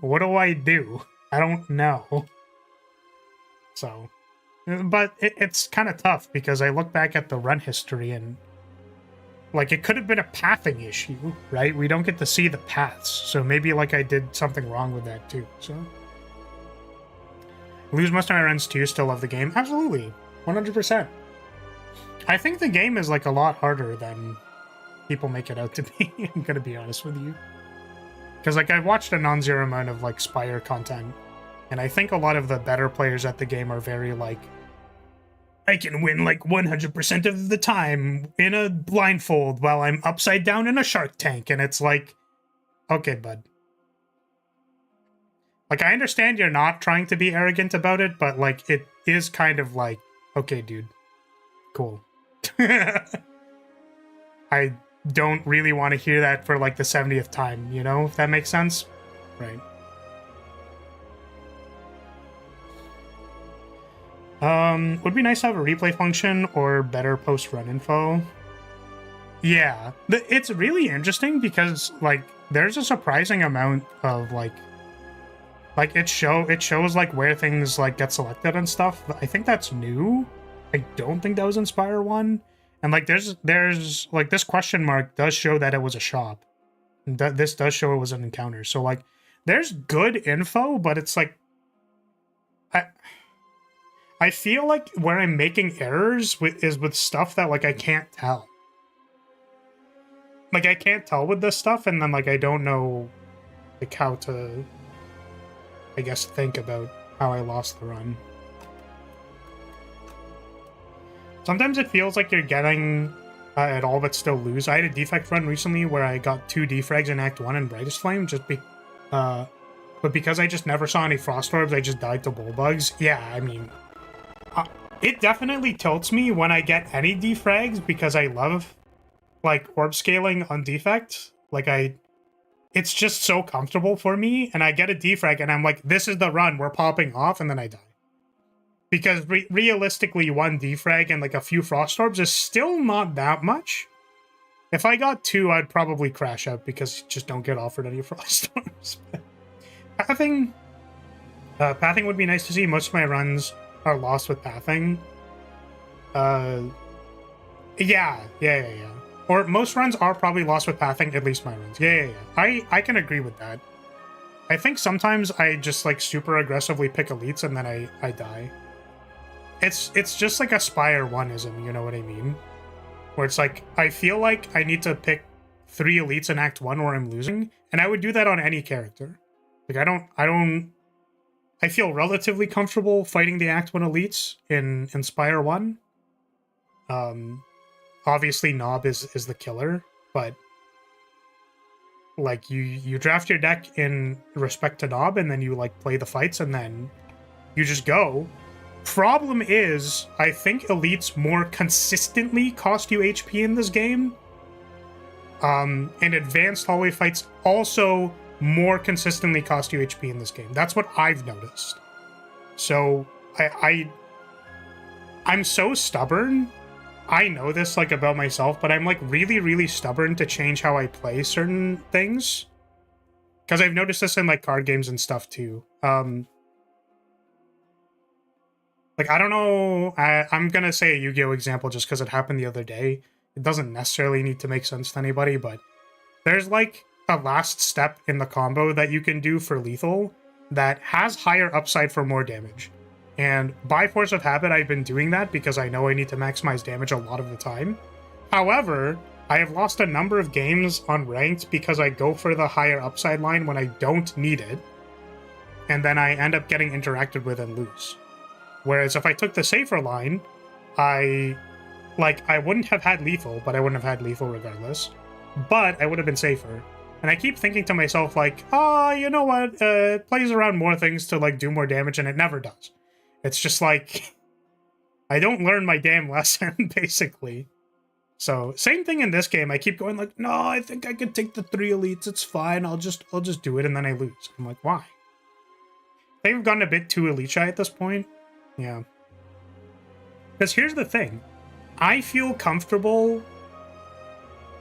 What do I do? I don't know. So, but it's kind of tough because I look back at the run history and, like, it could have been a pathing issue, right? We don't get to see the paths, so maybe, like, I did something wrong with that too, so... Lose most of my runs too, still love the game. Absolutely. 100%. I think the game is like a lot harder than people make it out to be. I'm gonna be honest with you. Because like I've watched a non-zero amount of like Spire content, and I think a lot of the better players at the game are very like, I can win like 100% of the time in a blindfold while I'm upside down in a shark tank. And it's like, okay, bud. Like, I understand you're not trying to be arrogant about it, but like, it is kind of like, okay, dude, cool. I don't really want to hear that for like the 70th time, you know, if that makes sense? Right. Would be nice to have a replay function or better post-run info. Yeah, it's really interesting because like there's a surprising amount of like it shows like where things like get selected and stuff. I think that's new. I don't think that was in Spire 1. And like there's like this question mark does show that it was a shop. This does show it was an encounter. So like there's good info, but it's like I feel like where I'm making errors is with stuff that like I can't tell. Like I can't tell with this stuff, and then like I don't know like how to, I guess, think about how I lost the run. Sometimes it feels like you're getting it all but still lose. I had a defect run recently where I got 2 defrags in Act 1 in Brightest Flame, but because I just never saw any frost orbs, I just died to bullbugs. Yeah, I mean, it definitely tilts me when I get any defrags because I love like orb scaling on defect. Like it's just so comfortable for me, and I get a defrag and I'm like, this is the run, we're popping off, and then I die. Because realistically, 1 defrag and like a few frost orbs is still not that much. If I got 2, I'd probably crash out because you just don't get offered any frost orbs. Pathing would be nice to see. Most of my runs are lost with pathing. Yeah. Or most runs are probably lost with pathing, at least my runs. Yeah. I can agree with that. I think sometimes I just like super aggressively pick elites and then I die. It's just like a Spire 1ism, you know what I mean? Where it's like, I feel like I need to pick 3 elites in Act 1 or I'm losing, and I would do that on any character. Like I feel relatively comfortable fighting the Act 1 elites in Spire 1. Obviously Nob is the killer, but like you draft your deck in respect to Nob and then you like play the fights and then you just go. Problem is, I think elites more consistently cost you HP in this game. And advanced hallway fights also more consistently cost you HP in this game. That's what I've noticed. So I'm so stubborn. I know this like about myself, but I'm like really, really stubborn to change how I play certain things. Because I've noticed this in like card games and stuff too. Like, I don't know, I'm gonna say a Yu-Gi-Oh! Example just because it happened the other day. It doesn't necessarily need to make sense to anybody, but there's like a last step in the combo that you can do for lethal that has higher upside for more damage. And by force of habit, I've been doing that because I know I need to maximize damage a lot of the time. However, I have lost a number of games on ranked because I go for the higher upside line when I don't need it, and then I end up getting interacted with and lose. Whereas if I took the safer line, I wouldn't have had lethal, but I wouldn't have had lethal regardless. But I would have been safer. And I keep thinking to myself, like, oh, you know what? It plays around more things to, like, do more damage, and it never does. It's just like, I don't learn my damn lesson, basically. So, same thing in this game. I keep going like, no, I think I could take the 3 elites. It's fine. I'll just do it, and then I lose. I'm like, why? They've gotten a bit too elite shy at this point. Yeah. Because here's the thing. I feel comfortable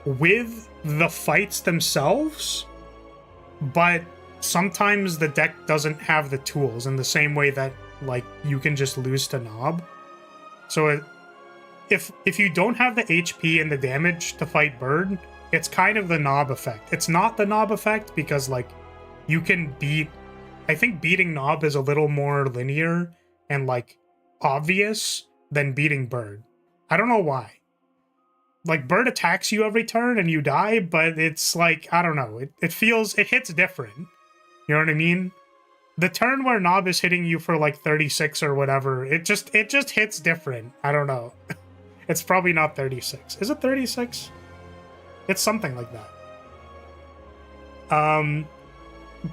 with the fights themselves, but sometimes the deck doesn't have the tools in the same way that, like, you can just lose to Nob. So if you don't have the HP and the damage to fight Bird, it's kind of the Nob effect. It's not the Nob effect because, like, you can beat I think beating Knob is a little more linear and like obvious than beating Bird. I don't know why. Like Bird attacks you every turn and you die, but it's like, I don't know, it hits different. You know what I mean? The turn where Knob is hitting you for like 36 or whatever, it just hits different. I don't know. It's probably not 36. Is it 36? It's something like that.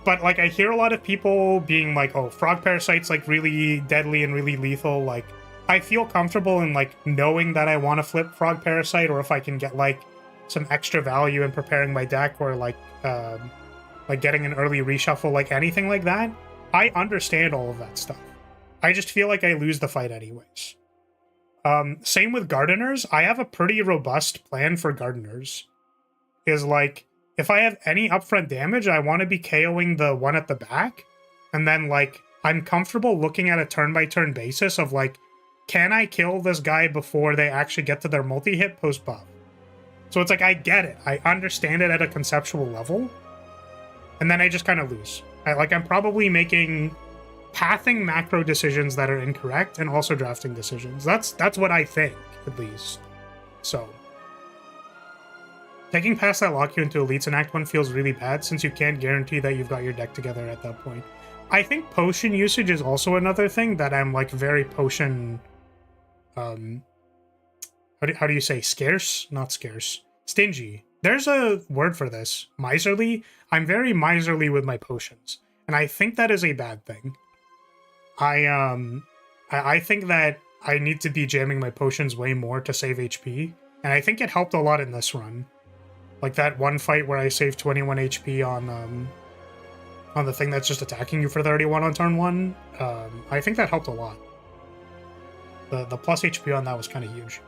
But like I hear a lot of people being like, oh, Frog Parasite's like really deadly and really lethal. Like I feel comfortable in like knowing that I want to flip Frog Parasite, or if I can get like some extra value in preparing my deck, or like getting an early reshuffle, like anything like that. I understand all of that stuff. I just feel like I lose the fight anyways. Same with Gardeners. I have a pretty robust plan for Gardeners. Is like, if I have any upfront damage, I want to be KOing the one at the back. And then, like, I'm comfortable looking at a turn-by-turn basis of, like, can I kill this guy before they actually get to their multi-hit post-buff? So it's like, I get it. I understand it at a conceptual level. And then I just kind of lose. I'm probably making pathing macro decisions that are incorrect and also drafting decisions. That's what I think, at least. So taking past that lock you into elites in Act 1 feels really bad, since you can't guarantee that you've got your deck together at that point. I think potion usage is also another thing that I'm like very potion how do you say, scarce? Not scarce. Stingy. There's a word for this. Miserly. I'm very miserly with my potions, and I think that is a bad thing. I think that I need to be jamming my potions way more to save HP, and I think it helped a lot in this run. Like that one fight where I saved 21 HP on the thing that's just attacking you for 31 on turn 1. I think that helped a lot. The plus HP on that was kind of huge.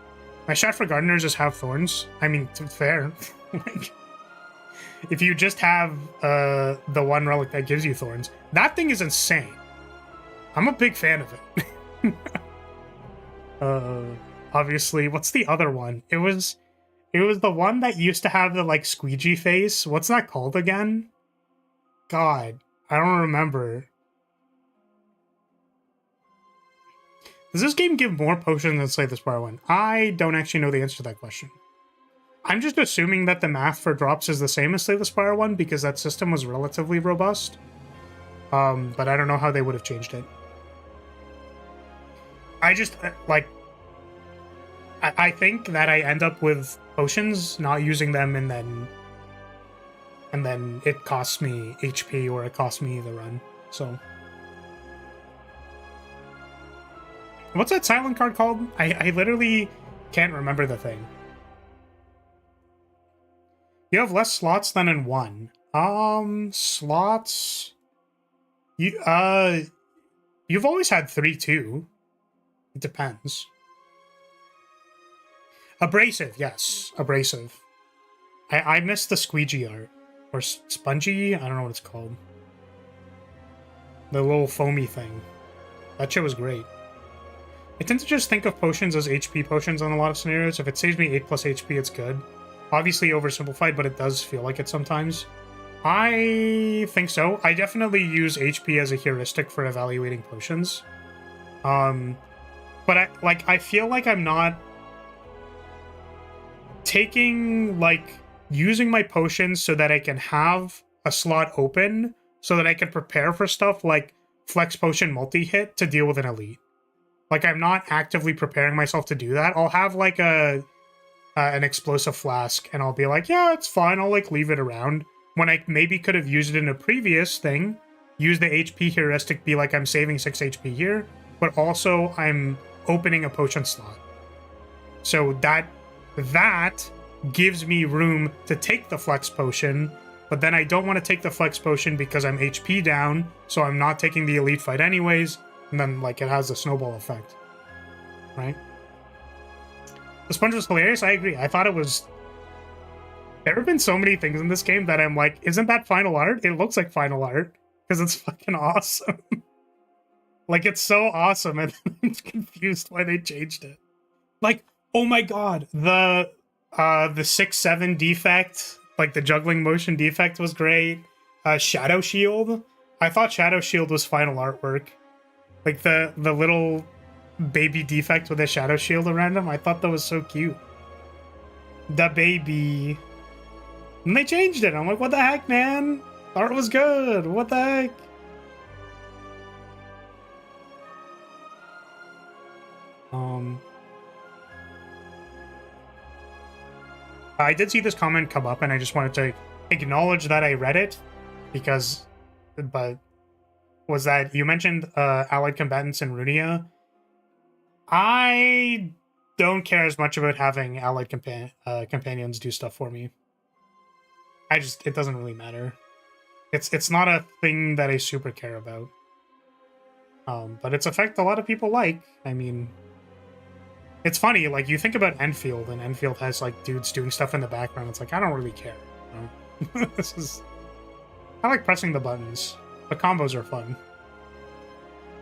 My strat for Gardeners is have Thorns. I mean, fair. Like, if you just have the one relic that gives you Thorns, that thing is insane. I'm a big fan of it. Obviously, what's the other one? It was the one that used to have the like squeegee face. What's that called again? God, I don't remember. Does this game give more potions than Slay the Spire one? I don't actually know the answer to that question. I'm just assuming that the math for drops is the same as Slay the Spire one, because that system was relatively robust. But I don't know how they would have changed it. I just, like, I think that I end up with potions, not using them, and then it costs me HP, or it costs me the run, so. What's that silent card called? I literally can't remember the thing. You have less slots than in 1. Slots. You've always had 3 too. It depends. Abrasive, yes, abrasive. I missed the squeegee art, or spongy. I don't know what it's called. The little foamy thing. That shit was great. I tend to just think of potions as HP potions on a lot of scenarios. If it saves me 8 plus HP, it's good. Obviously oversimplified, but it does feel like it sometimes. I think so. I definitely use HP as a heuristic for evaluating potions. But I feel like I'm not taking, like, using my potions so that I can have a slot open so that I can prepare for stuff like Flex Potion multi-hit to deal with an elite. Like, I'm not actively preparing myself to do that. I'll have, like, an explosive flask, and I'll be like, yeah, it's fine. I'll, like, leave it around. When I maybe could have used it in a previous thing, use the HP heuristic, be like, I'm saving 6 HP here, but also I'm opening a potion slot. So that gives me room to take the Flex Potion, but then I don't want to take the Flex Potion because I'm HP down, so I'm not taking the elite fight anyways. And then, like, it has a snowball effect, right? The sponge was hilarious. I agree. I thought it was... There have been so many things in this game that I'm like, isn't that final art? It looks like final art, because it's fucking awesome. Like, it's so awesome, and I'm confused why they changed it. Like, oh my god, the 6-7 defect, like the juggling motion defect was great. Shadow Shield. I thought Shadow Shield was final artwork. Like the little baby defect with a Shadow Shield around him. I thought that was so cute. The baby. And they changed it. I'm like, what the heck, man? The art was good. What the heck? I did see this comment come up, and I just wanted to acknowledge that I read it, because, but was that you mentioned allied combatants in Runia. I don't care as much about having allied companions do stuff for me. It doesn't really matter. It's not a thing that I super care about. But it's a fact a lot of people like. I mean, it's funny, like, you think about Enfield, and Enfield has, like, dudes doing stuff in the background. It's like, I don't really care. You know? I like pressing the buttons. The combos are fun.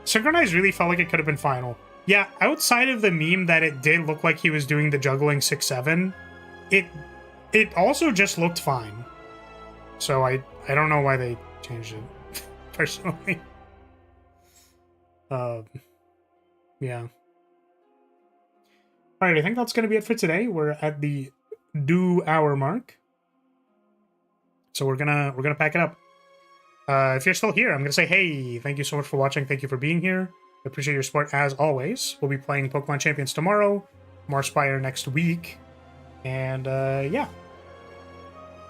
Synchronized really felt like it could have been final. Yeah, outside of the meme that it did look like he was doing the juggling 6-7, it also just looked fine. So I don't know why they changed it, personally. Yeah. All right, I think that's going to be it for today. We're at the 2 hour mark, so we're gonna pack it up. If you're still here, I'm gonna say, hey, thank you so much for watching. Thank you for being here. I appreciate your support as always. We'll be playing Pokemon Champions tomorrow, more Spire next week, and yeah,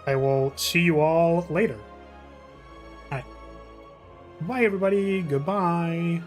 I will see you all later. All right, bye everybody. Goodbye.